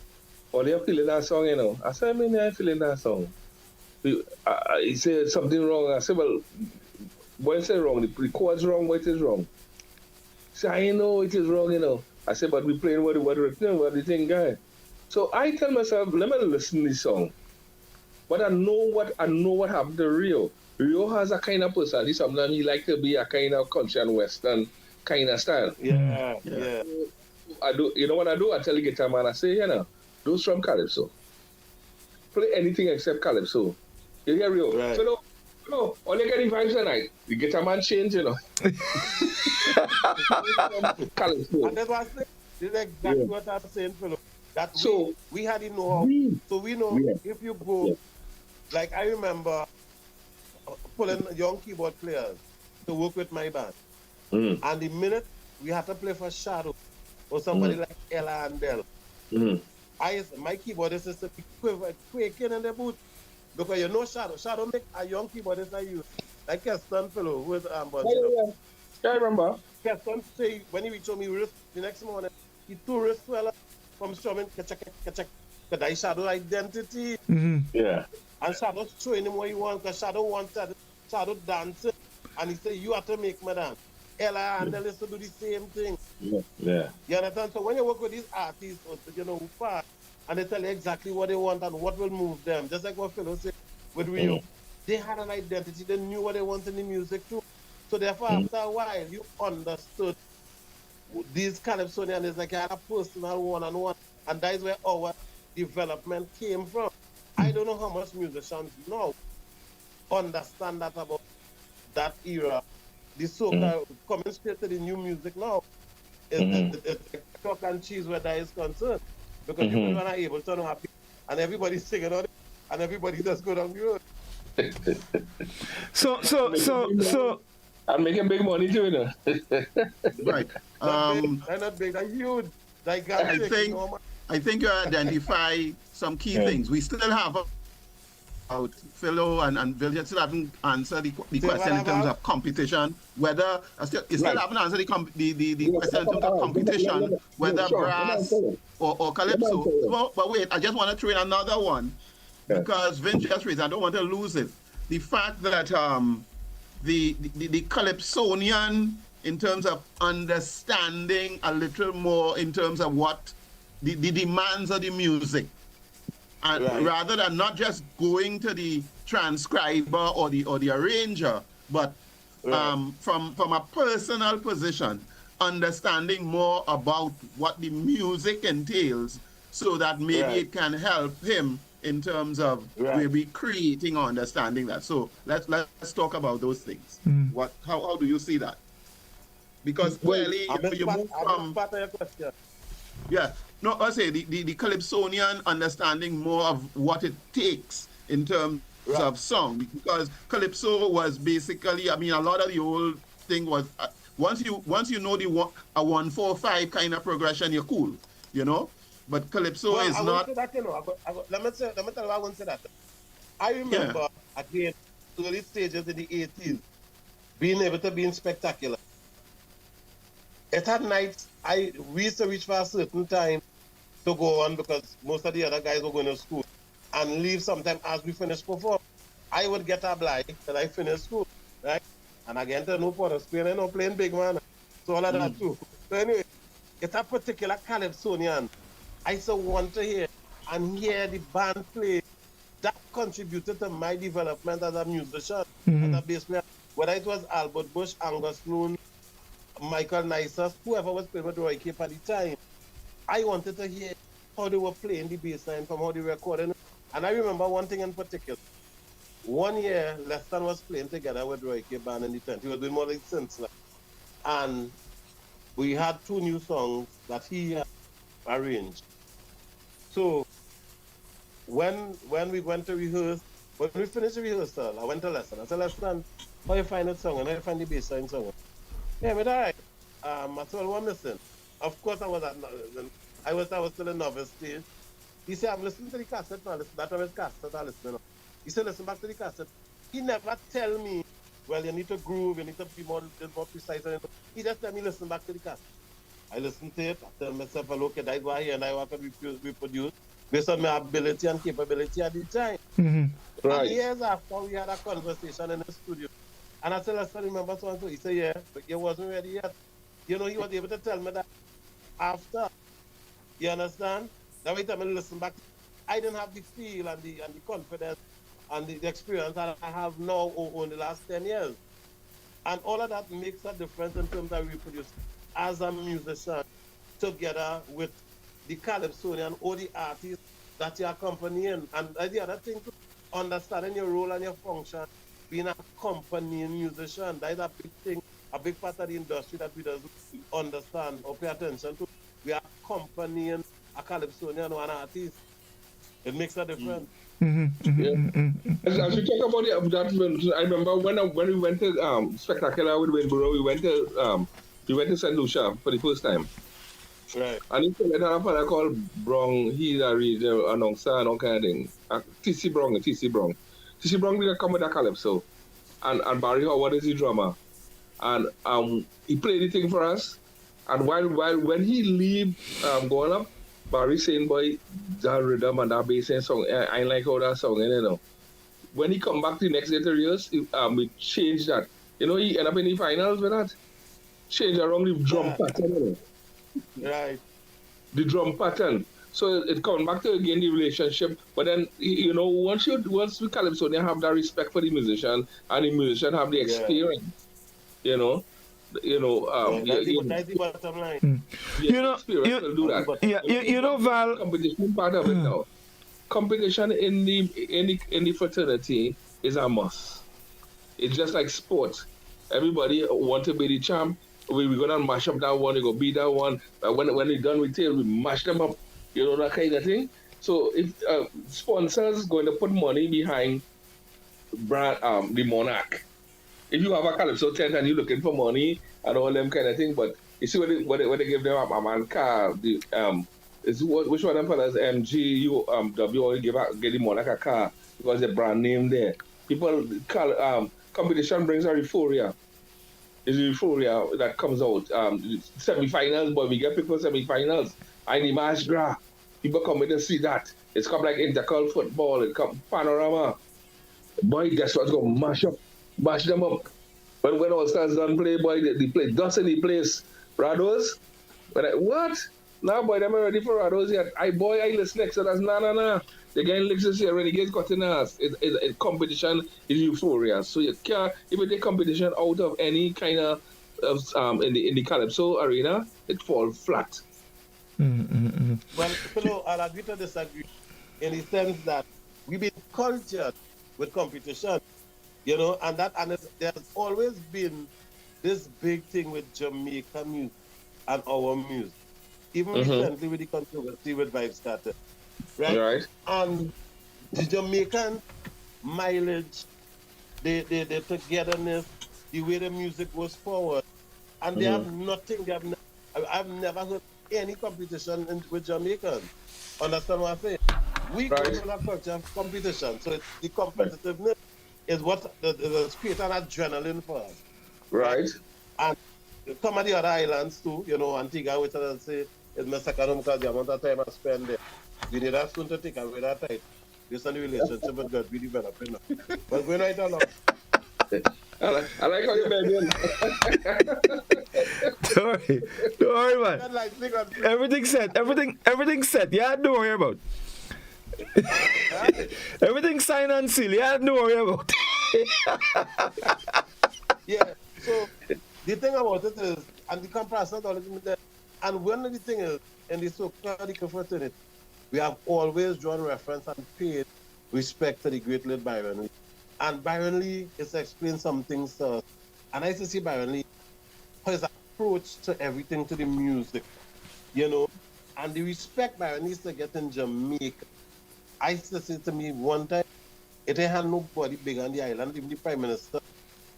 are you feeling that song, you know? I said, I'm feeling that song. He said something wrong. I said, well, what is it wrong? The chord's wrong, what is wrong? He said, I know it is wrong, you know. I said, but we're playing what the thing, guy. So I tell myself, let me listen to this song. But I know what happened to Rio. Rio has a kind of personality. Sometimes he like to be a kind of country and western kind of style. Yeah. I do. You know what I do? I tell the guitar man, I say, you know, those from Calypso. Play anything except Calypso. You hear Rio? Right. So no, only get the vibes tonight. The guitar man change, you know. Calypso. And that's what I say. This is exactly what I'm saying, Philip. That we had the know-how. So we know if you go, like I remember pulling young keyboard players to work with my band. And the minute we had to play for Shadow or somebody like Ella and Bell, my keyboardist is to be quaking in the boot because you know Shadow make a young keyboardist like you, like Keston fellow who is I remember. Keston say when he reached me wrist the next morning, he two wrist swell from strumming because that is Shadow identity. Yeah. And Shadow showing him what he wants because Shadow wanted Shadow dancing, and he said you have to make me dance. Ella and Ella used to do the same thing. Yeah. You understand? So when you work with these artists, you know, who far, and they tell you exactly what they want and what will move them, just like what Philo said with Rio, they had an identity, they knew what they wanted in the music too. So therefore, after a while, you understood these calypsonians is like you had a personal one-on-one, and that is where our development came from. I don't know how much musicians now understand that about that era. The soca coming straight to the new music now is like chalk and cheese where that is concerned. Because people are not able to know happy and everybody's singing on it and everybody just go down the road. So I'm making big money too, you know. Right. They're not big, they're huge. Like I think I think you identify some key things. We still have about Philo and Bill still haven't answered the question in terms of competition. Whether you still haven't answered the question in terms of competition, whether brass or calypso. But wait, I just want to throw in another one because Vince just raised. I don't want to lose it. The fact that the calypsonian, in terms of understanding a little more in terms of what the demands of the music. And rather than not just going to the transcriber or the arranger, but from a personal position, understanding more about what the music entails, so that maybe it can help him in terms of maybe creating or understanding that. So let's talk about those things. How do you see that? Because clearly, you move from no, I say the calypsonian understanding more of what it takes in terms of song, because calypso was basically, I mean, a lot of the old thing was once you know the 1-4-5 kind of progression, you're cool, you know. But calypso is not. That, you know, let me tell you why I won't say that. I remember at the early stages in the 80s being able to be in Spectacular. At night, we used to reach for a certain time to go on because most of the other guys were going to school and leave sometime as we finish perform. I would get a blind till I finish school, right? And again, to no part of Spain, I know playing big man. So all of that too. So anyway, it's a particular calypsonian I so want to hear and hear the band play. That contributed to my development as a musician, as a bass player. Whether it was Albert Bush, Angus Noon, Michael Nisus, whoever was playing with Roy Cape at the time, I wanted to hear how they were playing the bass line from how they were recording. And I remember one thing in particular. One year, Leston was playing together with Roy Cape band in the tent. He was doing more like synths. And we had 2 new songs that he had arranged. So when we went to rehearse, when we finished the rehearsal, I went to Leston. I said, Leston, how you find that song and how you find the bass line song? Yeah, but all right. That's all I'm missing. Of course, I was still a novice stage. He said, I'm listening to the cassette now. That was cassette I listening to. He said, listen back to the cassette. He never tell me, well, you need to groove, you need to be more precise. He just tell me, listen back to the cassette. I listen to it. I tell myself, well, okay, that's why here and I can reproduce based on my ability and capability at the time. Right. And years after, we had a conversation in the studio. And I said, I still remember so and so. He said, yeah, but you wasn't ready yet. You know, he was able to tell me that after. You understand? That way, tell me, listen back. I didn't have the feel and the confidence and the experience that I have now over the last 10 years. And all of that makes a difference in terms of reproduce as a musician together with the calypsonian or the artist that you're accompanying. And the other thing, understanding your role and your function, being an accompanying musician, that is a big thing, a big part of the industry that we don't understand or pay attention to. We are accompanying a calypsonian or an artist. It makes a difference. As we talk about that, I remember when we went to Spectacular with Winborough, we went to St. Lucia for the first time. Right. And he said that a fellow called Brong, he's a region announcer and all kind of thing. TC Brong. TC Brong did come with a calypso. And Barry Howard is the drummer. And he played the thing for us. And when he leave going up, Barry saying, boy, that rhythm and that bass and song, I like how that song, you know. When he come back the next day to rehearse, we changed that. You know, he ended up in the finals with that. Change around the drum pattern, you know. Right. The drum pattern. So it comes back to again the relationship. But then, you know, once we calypso, they have that respect for the musician, and the musician have the experience, you know. That's the bottom line. You know, will do that. you know, Val. Competition part of it now. Competition in the fraternity is a must. It's just like sports. Everybody want to be the champ. We're gonna mash up that one. We go beat that one. But when we're done with it, we mash them up. You know, that kind of thing. So if sponsors going to put money behind the Monarch. If you have a calypso tent and you're looking for money and all them kind of thing, but you see what they give them a man car, the which one of them fellas MG W or get the more like a car because the brand name there. People call competition brings a euphoria. It's euphoria that comes out. Semi-finals, boy, we get picked for semi-finals. And the March Gras, people come in to see that. It's come like intercol football. It come panorama. Boy, guess what's going to mash them up. When all stars done play, boy, they play dust in the place. Rados, what? Nah, boy, them ready for Rados yet. I listen next, so that's nah. The guy licks this year, renegades got in us. It competition is euphoria. So you can't, if you take competition out of any kind of in the Calypso arena, it falls flat. Well, I'll agree to disagree in the sense that we've been cultured with competition, and there's always been this big thing with Jamaica music and our music. Even recently with the controversy with Vibe Starter. Right? And the Jamaican mileage, the togetherness, the way the music goes forward, and they have nothing. I've never heard any competition with Jamaicans. Understand what I'm saying? We go on a culture of competition, so the competitiveness is what is creating adrenaline for us. Right. And some of the other islands too, Antigua, which I say is my second home because the amount of time I spend there. We need that soon to take away that time. Based on the relationship with God, we develop it now. But going right along. I like how you bend Don't worry, man. Everything's set. Everything's set. Yeah, don't worry about. Everything's signed and sealed. Yeah, don't worry about. Yeah. So the thing about it is, and the comparison, and one of the thing is, in the so-called fraternity, we have always drawn reference and paid respect to the great late Byron Lee. And Byron Lee is explained some things to us. And I used to see Byron Lee, his approach to everything, to the music, and the respect Byron Lee used to get in Jamaica. I used to say to me one time, it ain't had nobody bigger on the island, even the Prime Minister,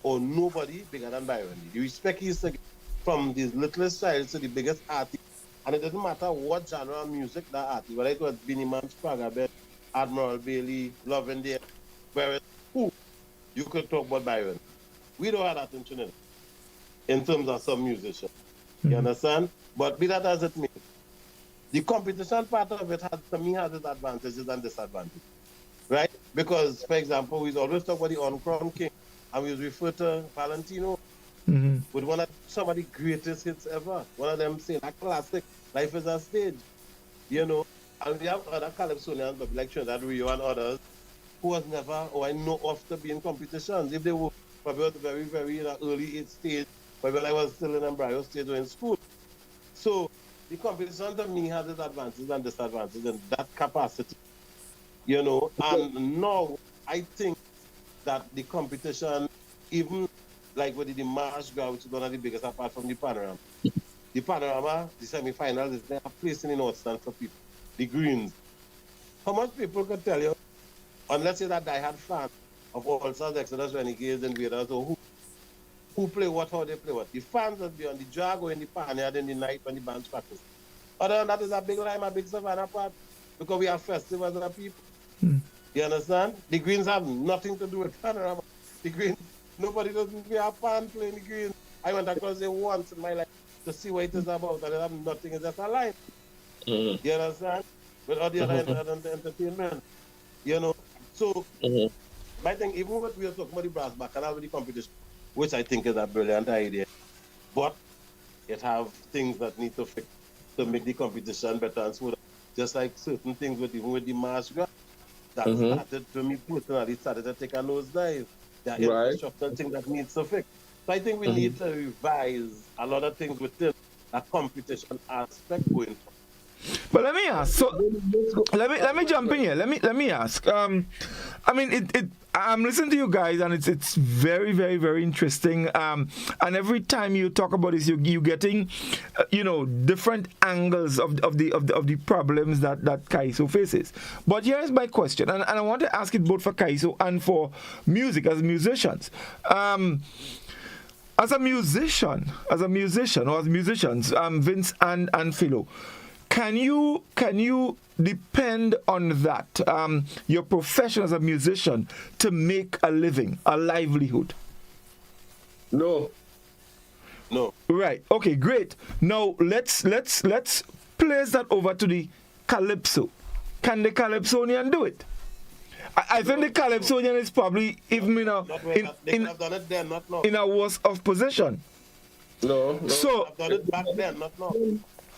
or nobody bigger than Byron Lee. The respect he used to get from the littlest child to the biggest artist. And it doesn't matter what genre of music that artist, whether it was Beanie Man, Spragabell, Admiral Bailey, Love and Dare, whereas you could talk about Byron. We don't have that in Trinidad in terms of some musicians. You understand? But be that as it may, the competition part of it has its advantages and disadvantages. Right? Because, for example, we always talk about the On-Crown King, and we refer to Valentino with one of some of the greatest hits ever. One of them saying a classic, Life is a Stage. And we have other Calypsonians, but like Trinidad Rio and others, who was never, or I know of, to be in competitions. If they were probably at the very, very early age stage, probably I was still in embryo stage or in school. So the competition to me has its advantages and disadvantages in that capacity. And now I think that the competition, even like with the March Gras, which is one of the biggest apart from the Panorama. The Panorama, the semi-finals, is a place in the North Stand for people. The Greens. How much people could tell you, unless you're that diehard fan of All Stars, Exodus, Renegades, Invaders, or who play what, how they play what. The fans will be on the drag or in the Panyard in the night when the bands practice. Other than that, is a big lime, a big Savannah part, because we have festivals and people. You understand? The Greens have nothing to do with Panorama. The Greens, nobody doesn't be a fan playing the Greens. I went across there once in my life to see what it is about, and they have nothing, it's just a line. You understand? With all the other entertainment. So I think even what we are talking about the brass bacchanal with the competition, which I think is a brilliant idea, but it have things that need to fix to make the competition better and smoother. Just like certain things even with the March Gras, that started, for me personally, started to take a nosedive. There are infrastructural things that needs to fix. So I think we need to revise a lot of things within a competition aspect going forward. But let me ask. So let me jump in here. Let me ask. I'm listening to you guys, and it's very, very, very interesting. And every time you talk about this, you're getting, different angles of the problems that Kaiso faces. But here's my question, and I want to ask it both for Kaiso and for music as musicians. As a musician, or as musicians, Vince and Philo. can you depend on that, your profession as a musician, to make a living, a livelihood? No. Right. Okay. Great. Now let's place that over to the calypso. Can the calypsonian do it? I think the calypsonian is probably even in a worse of position. No. So I've done it back then, not now.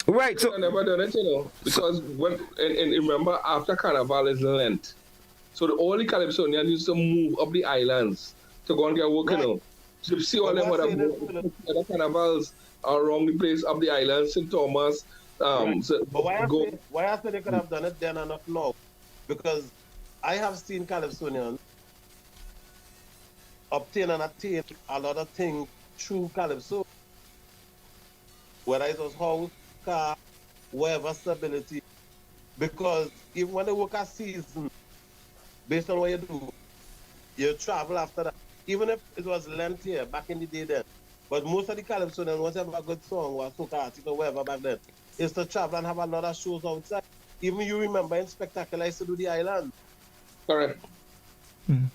right. So I never done it, because when and remember, after Carnival is Lent, so all the Calypsonians used to move up the islands to go and get work. Right. So you see all them other carnivals around the place, up the island, St. Thomas. So But why I say they could have done it then and not now? Because I have seen Calypsonians obtain and attain a lot of things through Calypso. Whether it was house, car, whatever stability. Because even when they work a season, based on what you do, you travel after that. Even if it was Lent here, back in the day then. But most of the Calypsonians, once they have a good song or a soca artist or whatever back then, is to travel and have a lot of shows outside. Even you remember in Spectacular, I used to do the island. correct.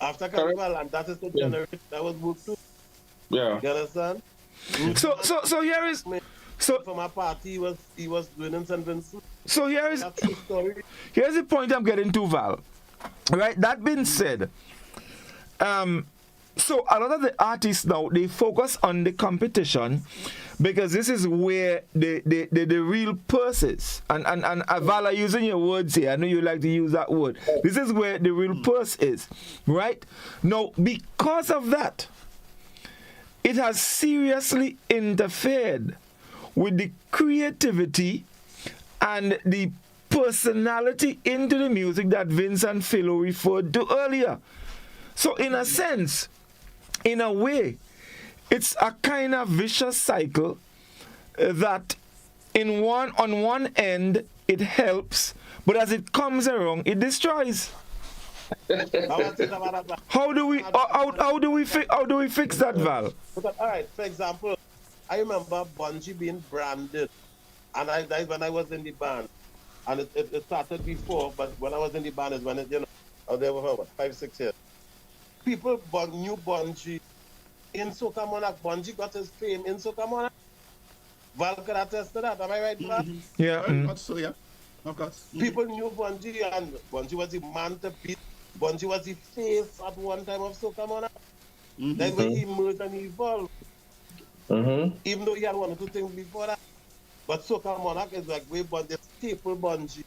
After Carnival, and that is to generate, that was work too. Yeah. You understand? So here is From a party, he was doing in St. Vincent. so here is That's true story. here's the point I'm getting to, Val. Right. That being said, so a lot of the artists now, they focus on the competition because this is where the real purse is. And Vala, using your words here, I know you like to use that word. This is where the real purse is, right? Now, because of that, it has seriously interfered with the creativity and the personality into the music that Vince and Philo referred to earlier. So in a sense, in a way, it's a kind of vicious cycle that on one end it helps, but as it comes around, it destroys. How do we fix that, Val? All right, for example, I remember Bungie being branded, and that is when I was in the band, and it started before, but when I was in the band is when I was there for 5-6 years. People knew Bungie in Soca Monarch. Bungie got his fame in Soca Monarch. Val could attest to that. Am I right, Val? Yeah. So, yeah, of course. People knew Bungie, and Bungie was the man to beat. Bungie was the face at one time of Soca Monarch. Then when he emerged and evolved, even though he had one or two things before that. But Soca Monarch is like way but the staple Bungie,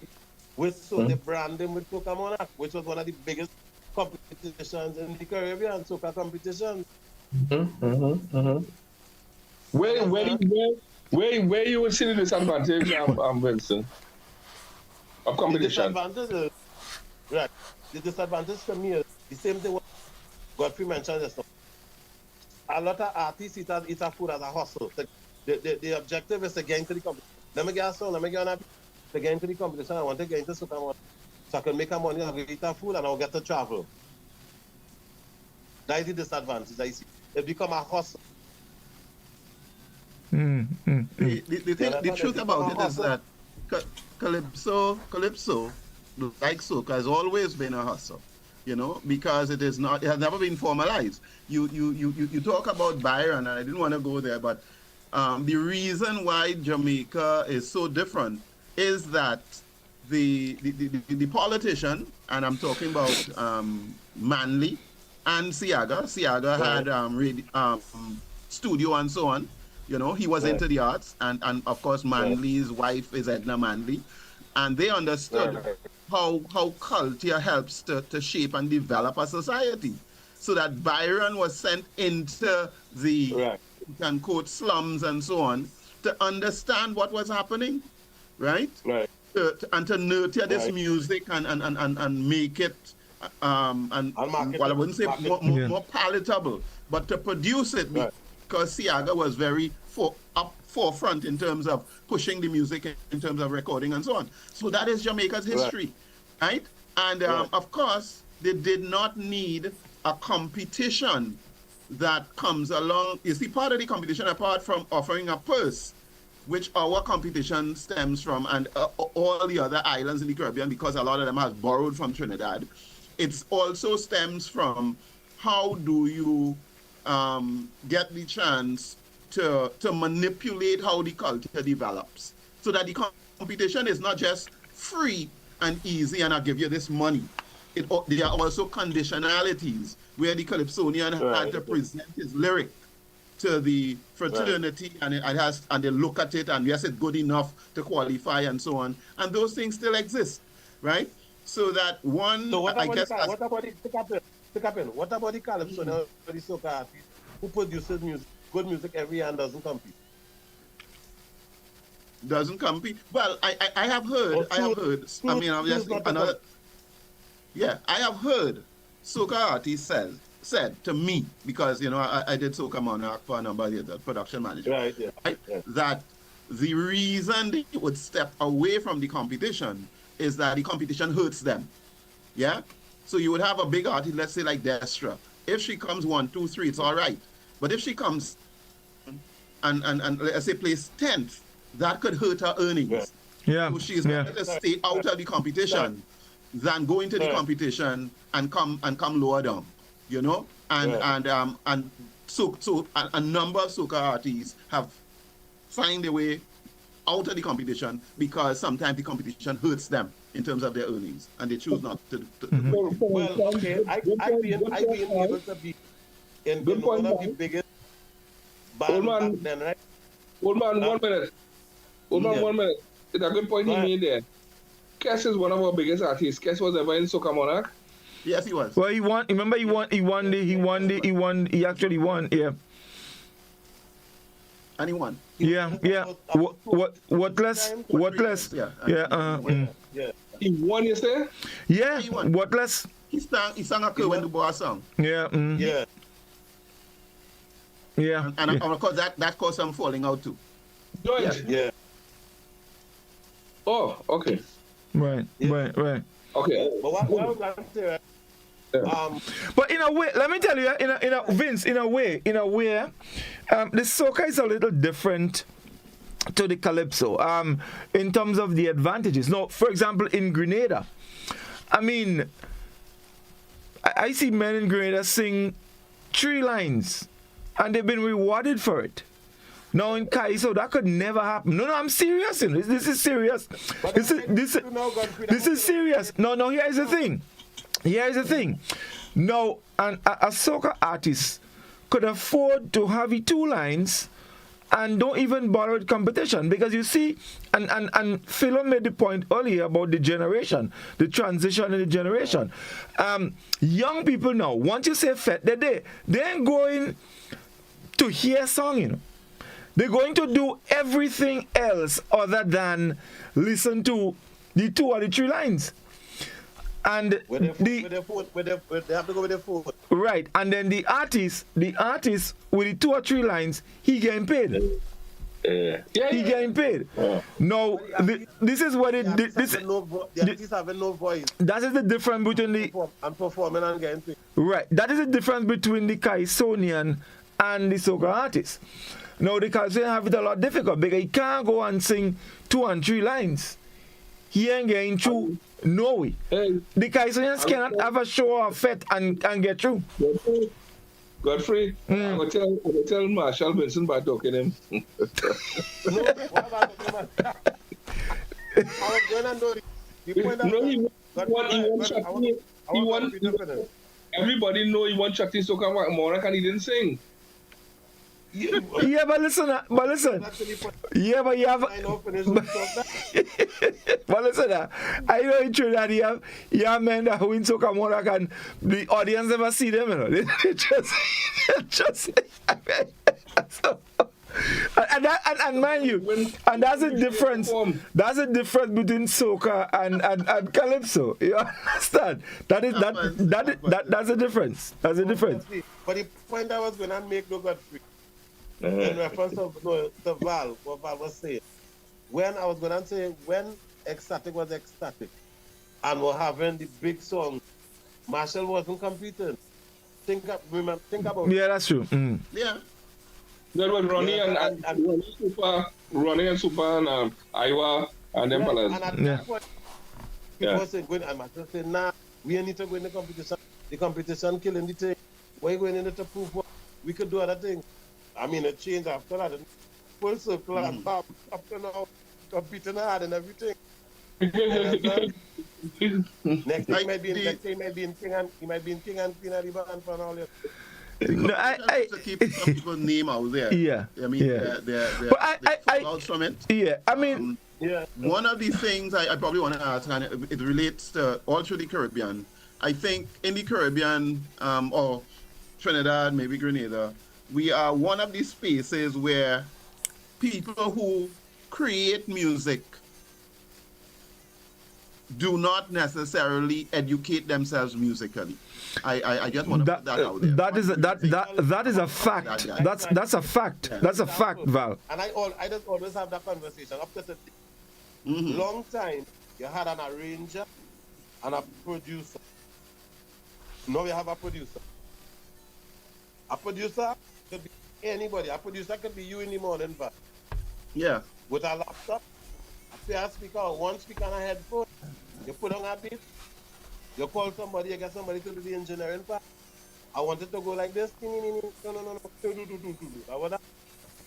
which so they brand him with Soca Monarch, which was one of the biggest competitions in the Caribbean, soca competitions. Where you will see the disadvantage, Vincent, of competition? The disadvantage for me is the same thing what Godfrey mentioned just now. A lot of artists eat a food as a hustle. The objective is to get into the competition. Let me get a song, let me get on to get into the competition. I want to get into soca money. So I can make a money, I'll eat a food, and I'll get to travel. That is the disadvantage I see. It become a hustle. The truth about it is that Calypso, like soca, has always been a hustle, because it has never been formalized. You talk about Byron, and I didn't want to go there, but the reason why Jamaica is so different is that the politician, and I'm talking about Manley and Siaga. Siaga had studio and so on. He was into the arts, and of course Manley's wife is Edna Manley, and they understood how culture helps to shape and develop a society. So that Byron was sent into the quote slums and so on to understand what was happening, right? And to nurture this music and make it well, I wouldn't say more palatable, but to produce it, because Siaga was very forefront in terms of pushing the music, in terms of recording and so on. So that is Jamaica's history, right? And of course, they did not need a competition that comes along. You see, part of the competition, apart from offering a purse, which our competition stems from, and all the other islands in the Caribbean, because a lot of them have borrowed from Trinidad, it also stems from how do you get the chance to manipulate how the culture develops, so that the competition is not just free and easy and I'll give you this money. There are also conditionalities where the Calypsonian had to present his lyric to the fraternity, and they look at it, and yes, it's good enough to qualify and so on, and those things still exist, right? So that one, So what I about guess, what about the Calypso, the soca artist who produces music, good music every year and doesn't compete? doesn't compete. Well, I have heard. I mean, obviously, another. Yeah, I have heard soca artists said to me, because I did Soca Monarch for a number of years, the production manager. Right. Yeah. That the reason they would step away from the competition is that the competition hurts them. Yeah. So you would have a big artist, let's say like Destra. If she comes 1, 2, 3, it's all right. But if she comes and let's say place 10th, that could hurt her earnings. Yeah. So she's better to stay out of the competition than go into the competition and come lower down. And so a number of soca artists have find their way out of the competition because sometimes the competition hurts them in terms of their earnings, and they choose not to. Well, okay, I've been able to be in one of the biggest bands back then, right? Old man, 1 minute. Old man, 1 minute. It's a good point he made there. Kes is one of our biggest artists. Kes was ever in Soca Monarch. Yes, he was. Well, he won. Remember, he actually won. Yeah. And he won. Yeah. What less? Yeah. He won, you say? Yeah. He won. What less? He sang a Kerwin Dubois song. Yeah. Yeah. And of course that caused some falling out too. Yeah. Oh, okay. Right. Okay. But what I was going to say, but in a way, let me tell you, Vince, in a way, the soca is a little different to the calypso in terms of the advantages. Now, for example, in Grenada, I mean, I see men in Grenada sing 3 lines, and they've been rewarded for it. Now in Kaiso, that could never happen. No, I'm serious. This is serious. This is serious. No, here's the thing. Now, a soca artist could afford to have 2 lines and don't even bother with competition, because you see, and Philo made the point earlier about the generation, the transition in the generation. Young people now, once you say fet, they ain't going to hear song, They're going to do everything else other than listen to the 2 or the 3 lines. And they have to go with their phone. Right, and then the artist with the 2 or 3 lines, he getting paid. He getting paid. Now, this is what it. The artists having no voice. That is the difference between and performing and getting paid. Right, that is the difference between the Kaisonian and the soca artist. Now, the Kaisonian have it a lot difficult because he can't go and sing 2 and 3 lines. He ain't getting through. No way. The Kaisonians cannot have a show of fet and get through. Godfrey, I'm going to tell Marshall Benson by talking him. No, what about him? I was going to know the point. He won. Everybody know he won Chatti Soca Monarch and he didn't sing. Yeah, but listen. Yeah, but you have. But listen, I know in Trinidad you have men that win Soca Monarch and the audience never see them. They just. And mind you, and that's the difference. That's the difference between soca and calypso. You understand? That's the difference. That's the difference. But the point I was going to make, Godfrey, in reference to Val, what Val was saying, when I was going to say, when Ecstatic was Ecstatic and were having the big song, Marshall wasn't competing. Think about yeah, that's true. Yeah. That was Ronnie and Ronnie and Super and Iowa and them fellas. And at that point, people say going, and myself say, nah, we need to go in the competition. The competition killing the thing. We're going in to prove what we could do other things. I mean, a change after that. Full circle and up to now, competing hard and everything. Next thing might be in King and he might be in King and Queen of the band for all. No, I to keep some people's name out there. Yeah. I mean, Yeah. they're But I out from it. yeah, I mean, One of the things I probably want to ask, and it relates to all through the Caribbean. I think in the Caribbean or Trinidad, maybe Grenada, we are one of these spaces where people who create music do not necessarily educate themselves musically. I just want to put that out there. That is a fact. That's a fact. That's a fact, Val. And I just always have that conversation. Up to the long time, you had an arranger and a producer. Now you have a producer. A producer could be anybody. A producer could be you in the morning, but with a laptop, a pair of speaker, one speaker and a headphone. You put on a beat, you call somebody, you get somebody to do the engineering part. I want it to go like this. No.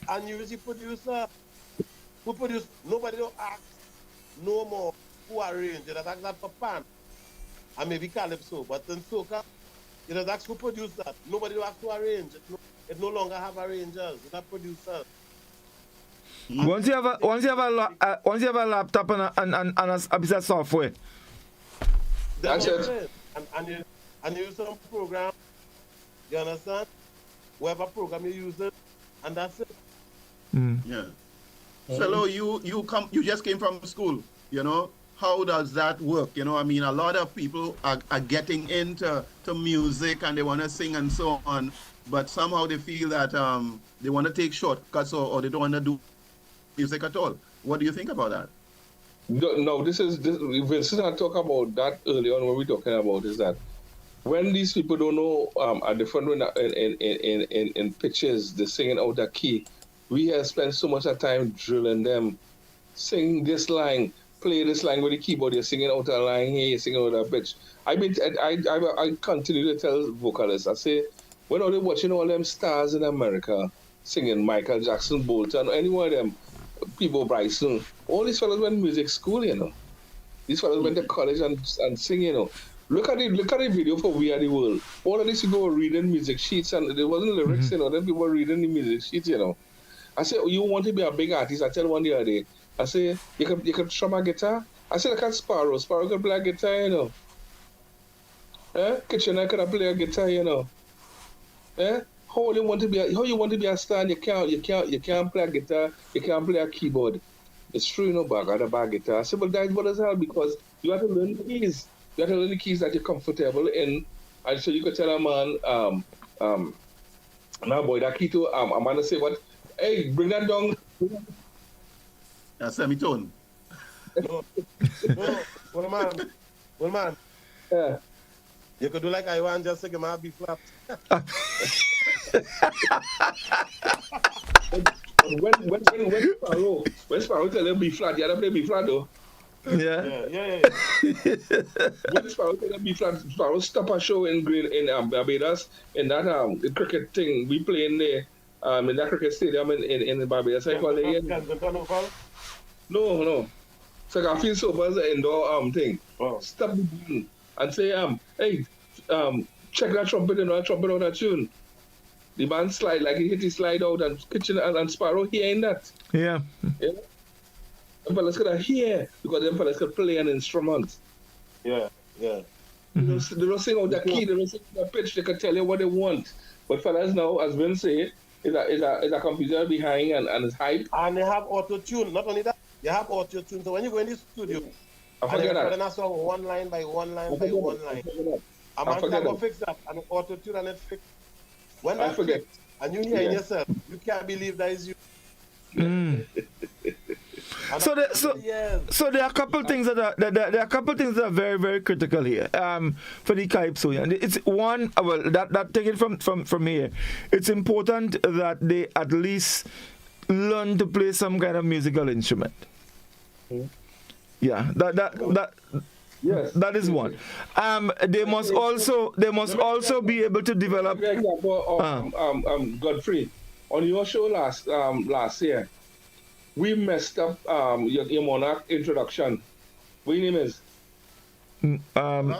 And you as the producer, who produce, nobody don't ask no more who arrange. You just ask that for pan. And maybe Calypso, but in soca, you just ask who produced that. Nobody don't ask to arrange. It no longer have arrangers, it have producers. Once you have a laptop and a piece of software. That's it. And you use some program. You understand? Whatever program you use it, and that's it. Yeah. So you just came from school. You know, how does that work? You know, I mean, a lot of people are getting into music and they want to sing and so on, but somehow they feel that they want to take shortcuts or they don't want to do music at all. What do you think about that? No, Vincent had talked about that earlier on when we were talking about is that when these people don't know a different in pitches, they're singing out the key. We have spent so much time drilling them, sing this line, play this line with the keyboard. You're singing out a line here, you're singing out a pitch. I continue to tell vocalists. I say, when are they watching all them stars in America singing Michael Jackson, Bolton, any one of them? People, Bryson, all these fellas went to music school, you know. These fellas went to college and sing, you know. Look at the video for We Are the World. All of these people were reading music sheets and there wasn't lyrics, you know. Then people were reading the music sheets, you know. I said, you want to be a big artist? I tell one the other day. I say, you can strum a guitar? I said, I can Sparrow. Sparrow can play a guitar, you know. Kitchener can play a guitar, you know. How you want to be a star and you can't play a guitar, you can't play a keyboard. It's true, you know, bag a bag guitar. I said, but that's what as hell because you have to learn the keys. You have to learn the keys that you're comfortable in. And so you could tell a man, now boy, that key to I'm gonna say what, hey, bring that down. That's semitone. Well man. Yeah. You could do like I want, just take my B flat. when Sparrow tell them B flat, you have to play B flat though. Yeah. When Sparrow tell them B flat, Sparrow stop a show in Barbados in that cricket thing we play in there in that cricket stadium in Barbados. I call it. No. So I feel so as an indoor thing. Oh. Stop the button and say hey, check that trumpet and that trumpet on that tune. The man slide like he hit his slide out and Kitchen and Sparrow hearing that. Yeah. Them fellas could hear because them fellas could play an instrument. Yeah. They don't sing out the key, they don't sing out the pitch, they could tell you what they want. But fellas now, as Vince said, is a computer behind and it's hype. And they have auto-tune. Not only that, they have auto-tune. So when you go in the studio, I forget that. And a song one line by one line by one line. A man can go fix that and auto-tune and it fix. When that fix, and you hear yourself, you can't believe that is you. And So there are a couple things that are very very critical here for the Calypsonian. It's one, well, that take it from here. It's important that they at least learn to play some kind of musical instrument. Yeah, that Yes. that is one. They must also be able to develop. For example, Godfrey, on your show last year, we messed up your Monarch introduction. What your name is?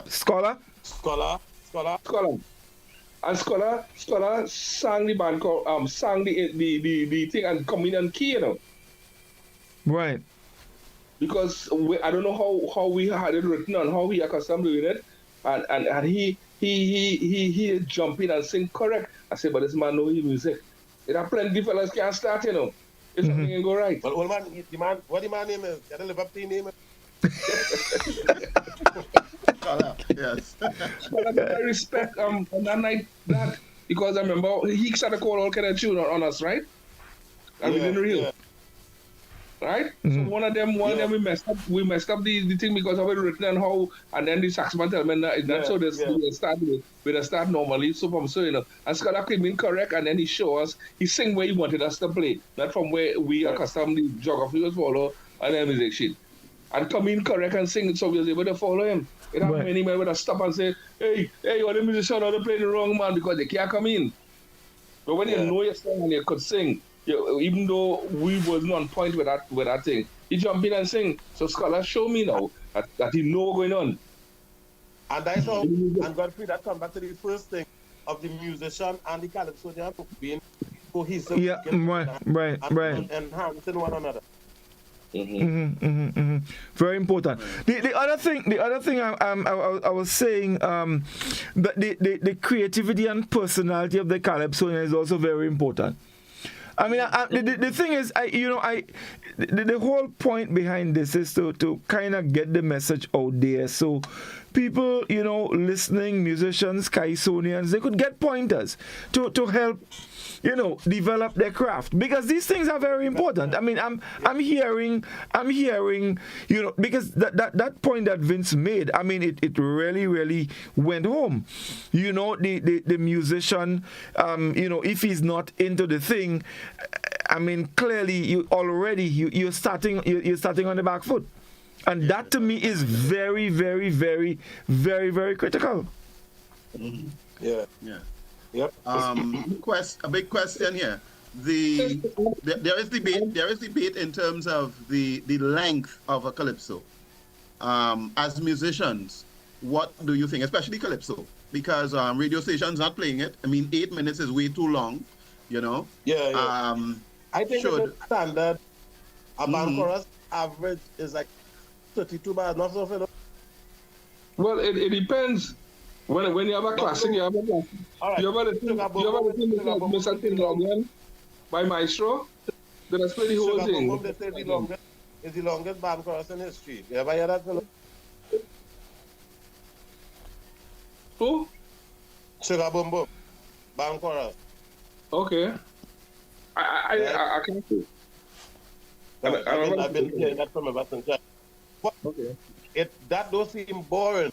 Scholar. Scholar. And Scholar sang the band sang the thing and come in and key, you know. Right. Because I don't know how we had it written and how he accustomed doing it, and he jump in and sing correct. I said, but this man know his music. There are plenty of fellas can't start, you know. If something can go right. But old man, what the man name is? You don't live up to your name. Yes. But I respect on that night that because I remember he started to call all kind of tune on us, right? And we didn't reel. Right? So one of them we messed up the thing because of it written and how, and then the saxophone tell me that's how this we start normally, so from so, you know, and Scholar came in correct and then he show us, he sing where he wanted us to play, not from where we accustomed the geography was follow and then music sheet. And come in correct and sing it so we was able to follow him. It happened many men would have stop and say, hey, all the musicians are playing the wrong man because they can't come in. But when you know your song and you could sing, even though we wasn't on point with that thing, he jump in and sing. So Scholar show me now that he know what's going on. And that's how, and Godfrey, that come back to the first thing of the musician and the calypsonian being cohesive. Yeah, right. Enhancing one another. Very important. The other thing I was saying that the creativity and personality of the calypsonian is also very important. I mean, the thing is, the whole point behind this is to kind of get the message out there, so people, listening, musicians, Kaisonians, they could get pointers to help, develop their craft, because these things are very important. I mean, I'm hearing, because that point that Vince made, I mean, it really went home. The musician, if he's not into the thing, I mean, clearly you're starting on the back foot, and that to me is very, very, very, very, very critical. Yeah. Yep. A big question here. There is debate in terms of the length of a calypso. As musicians, what do you think, especially calypso? Because radio stations not playing it. I mean, 8 minutes is way too long. Yeah. I think the standard band chorus average is like 32 bars, not so fair. Well, it depends. When you have a classic, you have a classic. Right. You have a thing Mr. Tinlogan by Maestro. Then I play the whole thing. It's the longest band chorus in history. You ever hear that? Who? Sugar Boom Boom. Band chorus. Okay. I can't see. I've been hearing that from a Western church. Okay. That don't seem boring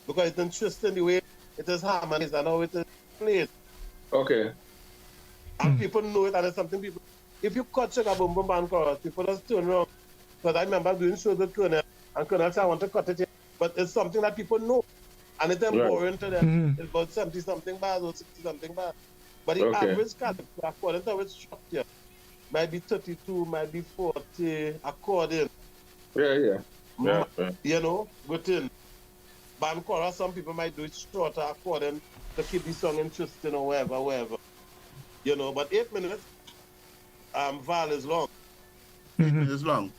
because it's interesting the way it is harmonized and how it is played. Okay. And people know it, and it's something people. If you cut Sugar Boom Boom Band chorus, people just turn around. Because I remember doing shows with Colonel, and Colonel said I want to cut it here. But it's something that people know. And it's boring to them. It's about 70-something bars or 60-something bars. But the average calypso, according to its structure, might be 32, might be 40, according. Yeah. Within band chorus, some people might do it shorter according to keep the song interesting or wherever. But 8 minutes, Val is long. 8 minutes long.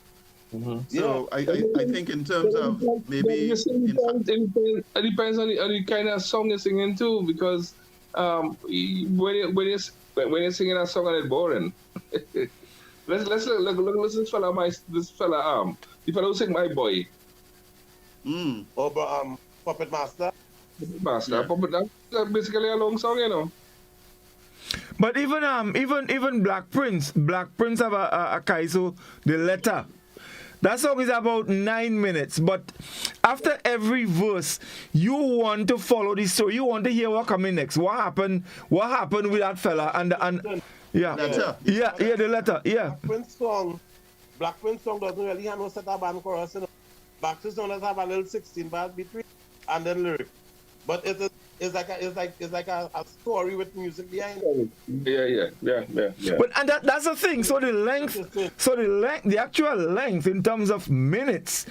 So I think in terms of maybe it depends on the kind of song you're singing too, because when you're singing a song and it's boring. let's look this fella the fellow who sang My Boy. Puppet Master. Puppet, that's basically a long song, But even Black Prince have a Kaiso, the letter. That song is about 9 minutes, but after every verse, you want to follow the story. You want to hear what coming next. What happened? What happened with that fella? And yeah, the letter. Yeah. Black Prince song doesn't really have no set up band chorus. You know? Backstreet song does have a little 16 bars between and then lyric. But it's like a story with music behind it. Yeah. But and that's the thing. So the actual length in terms of minutes,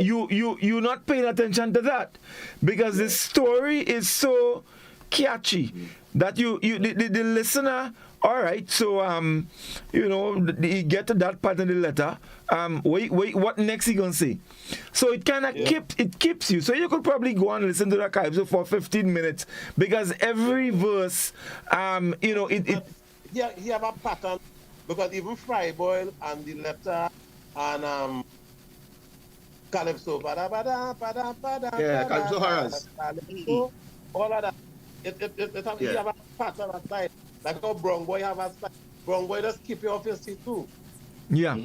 you're not paying attention to that because the story is so catchy that the listener. All right, so you get to that part in the letter. Wait, what next he gonna say? So it kind of keeps you. So you could probably go and listen to the Kaiso for 15 minutes because every verse, he have a pattern because even Fry Boy and the letter and Calypso, Calypso Horrors, all of that. It have a pattern aside. Like how Brown Boy have a style. Brown Boy just keep you off your seat too. Yeah.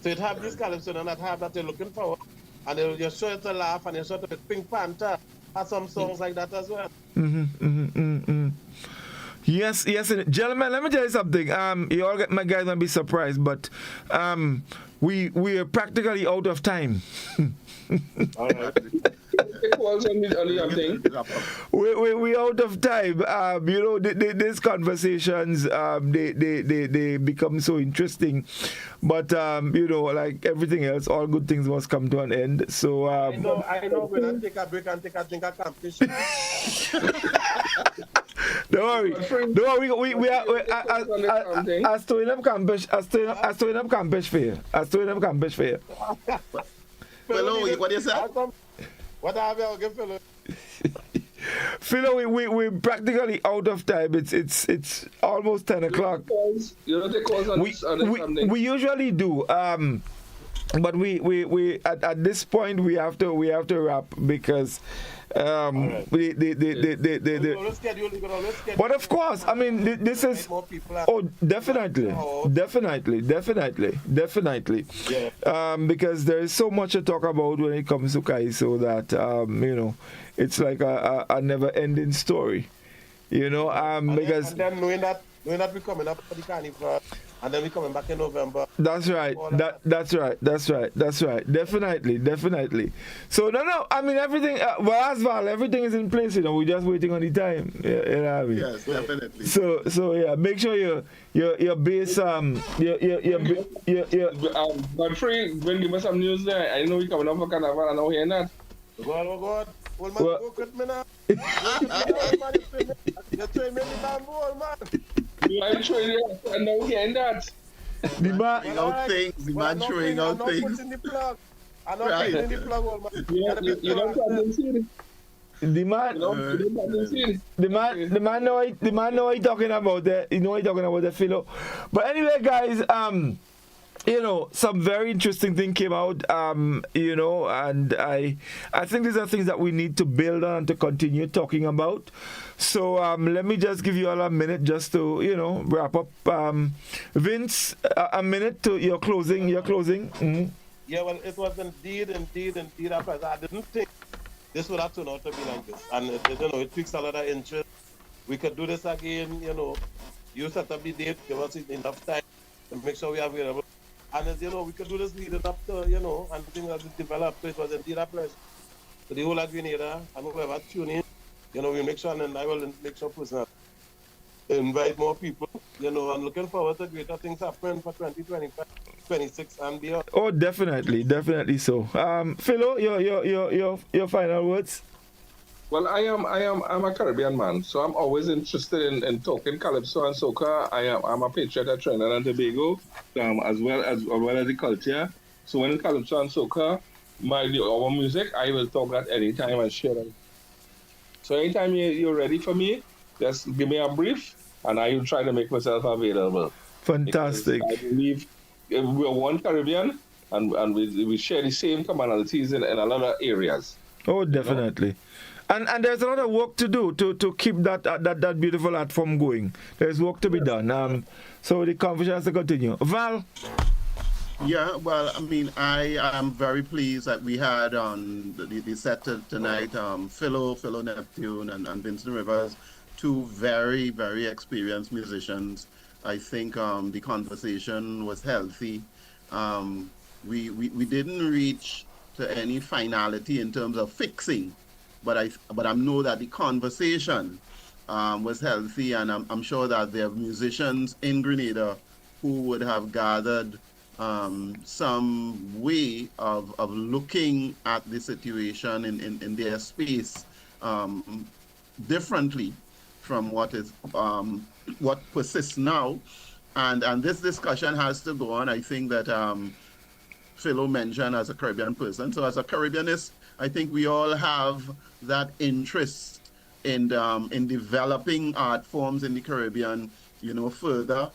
So it have this calypso and that have that you're looking for. And you're sure to laugh and you're sure to Pink Panther has some songs like that as well. Yes. Gentlemen, let me tell you something. You all my guys might be surprised, but we are practically out of time. All right. It was only thing. We out of time. These conversations they become so interesting, but like everything else, all good things must come to an end. So I know. We're gonna take a break and take a drink of competition. Don't worry. We are as to enough campus fair. Hello, what do you say? What have you give Philo? Philo, we're practically out of time. It's almost 10 o'clock. You don't take calls on something? We usually do. But we at this point we have to wrap because but of course, I mean this is definitely. Because there is so much to talk about when it comes to Kaiso that it's like a never-ending story, because and then knowing that we're coming up for the carnival. And then we're coming back in November. That's right. That's right. Definitely. So no. I mean everything. As well, everything is in place. We're just waiting on the time. You know what I mean? Yes, definitely. So yeah. Make sure your base Godfrey, bring give us some news there. I know we coming up for carnival. I know hearing that. God. Old man, go quit me now. You're throwing me in the bamboo, old man. I'm showing you. I know hearing that. The man throwing out things. Putting the plug. I'm not putting the plug, old man. You don't come see. The man know what he talking about there. You know what he talking about the Philo. But anyway, guys, some very interesting thing came out, and I think these are things that we need to build on and to continue talking about. So let me just give you all a minute just to, wrap up. Vince, a minute to your closing. Mm-hmm. Yeah, well, it was indeed a pleasure. I didn't think this would have turned out to be like this. And, it piques a lot of interest. We could do this again, you set up the date, give us enough time to make sure we are available. And we could do this leading up to, and things as it developed. So it was indeed a pleasure. So the whole of Grenada and whoever tune in, we make sure, and I will make sure personally invite more people. I'm looking forward to greater things happening for 2025, 26 and beyond. Oh, definitely so. Philo, your final words. Well, I'm a Caribbean man, so I'm always interested in talking calypso and soca. I'm a patriot at Trinidad and Tobago, as well as the culture. So when it's calypso and soca, our music, I will talk at any time and share it. So anytime you're ready for me, just give me a brief, and I will try to make myself available. Fantastic. Because I believe we're one Caribbean, and we share the same commonalities in a lot of areas. Oh, definitely. And there's a lot of work to do to keep that beautiful art form going. There's work to be done. So the conversation has to continue. Val? Yeah, well, I mean, I am very pleased that we had on the set tonight, Philo Neptune and Vincent Rivers, two very, very experienced musicians. I think the conversation was healthy. We didn't reach to any finality in terms of fixing, but I know that the conversation was healthy, and I'm sure that there are musicians in Grenada who would have gathered some way of looking at the situation in their space differently from what persists now. And this discussion has to go on. I think that Philo mentioned as a Caribbean person. So as a Caribbeanist, I think we all have that interest in developing art forms in the Caribbean, further.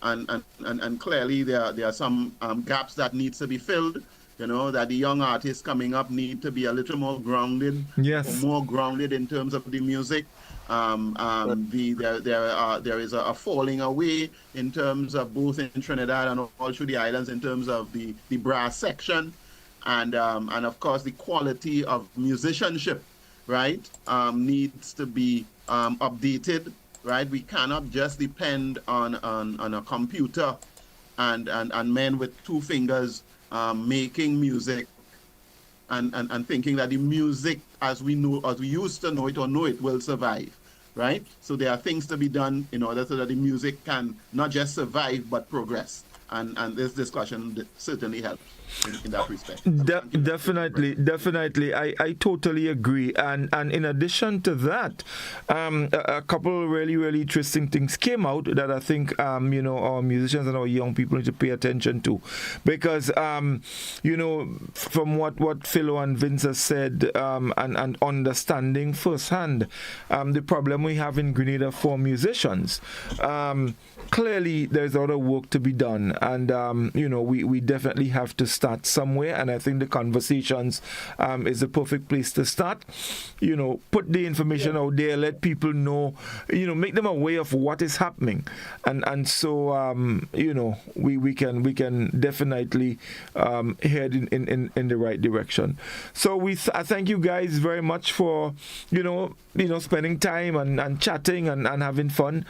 And clearly there are some gaps that needs to be filled. That the young artists coming up need to be a little more grounded, Yes, or more grounded in terms of the music. There is a falling away in terms of both in Trinidad and all through the islands in terms of the brass section, and of course the quality of musicianship, right, needs to be updated. Right, we cannot just depend on a computer and men with two fingers making music and thinking that the music as we used to know it or know it will survive, right? So there are things to be done in order so that the music can not just survive but progress. And this discussion certainly helps in that respect. Definitely. I totally agree. And in addition to that, a couple really, really interesting things came out that I think, our musicians and our young people need to pay attention to. Because, from what Philo and Vince has said, and understanding firsthand, the problem we have in Grenada for musicians, clearly there's a lot of work to be done. And, we definitely have to start somewhere, and I think the conversations is the perfect place to start. Put the information out there, let people know, make them aware of what is happening, and so we can definitely head in the right direction. So I thank you guys very much for spending time and chatting and having fun.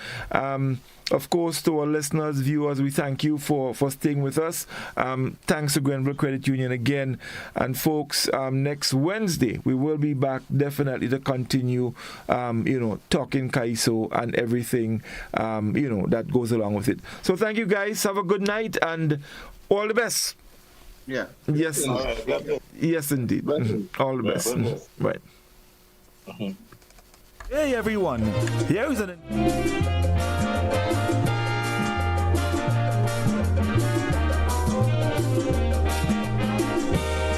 Of course, to our listeners, viewers, we thank you for staying with us. Thanks to Grenville Credit Union again. And folks, next Wednesday, we will be back definitely to continue, talking Kaiso and everything, that goes along with it. So thank you guys. Have a good night and all the best. Yeah. Yes. Yes, indeed. All the best. Right. Hey, everyone. Here's an...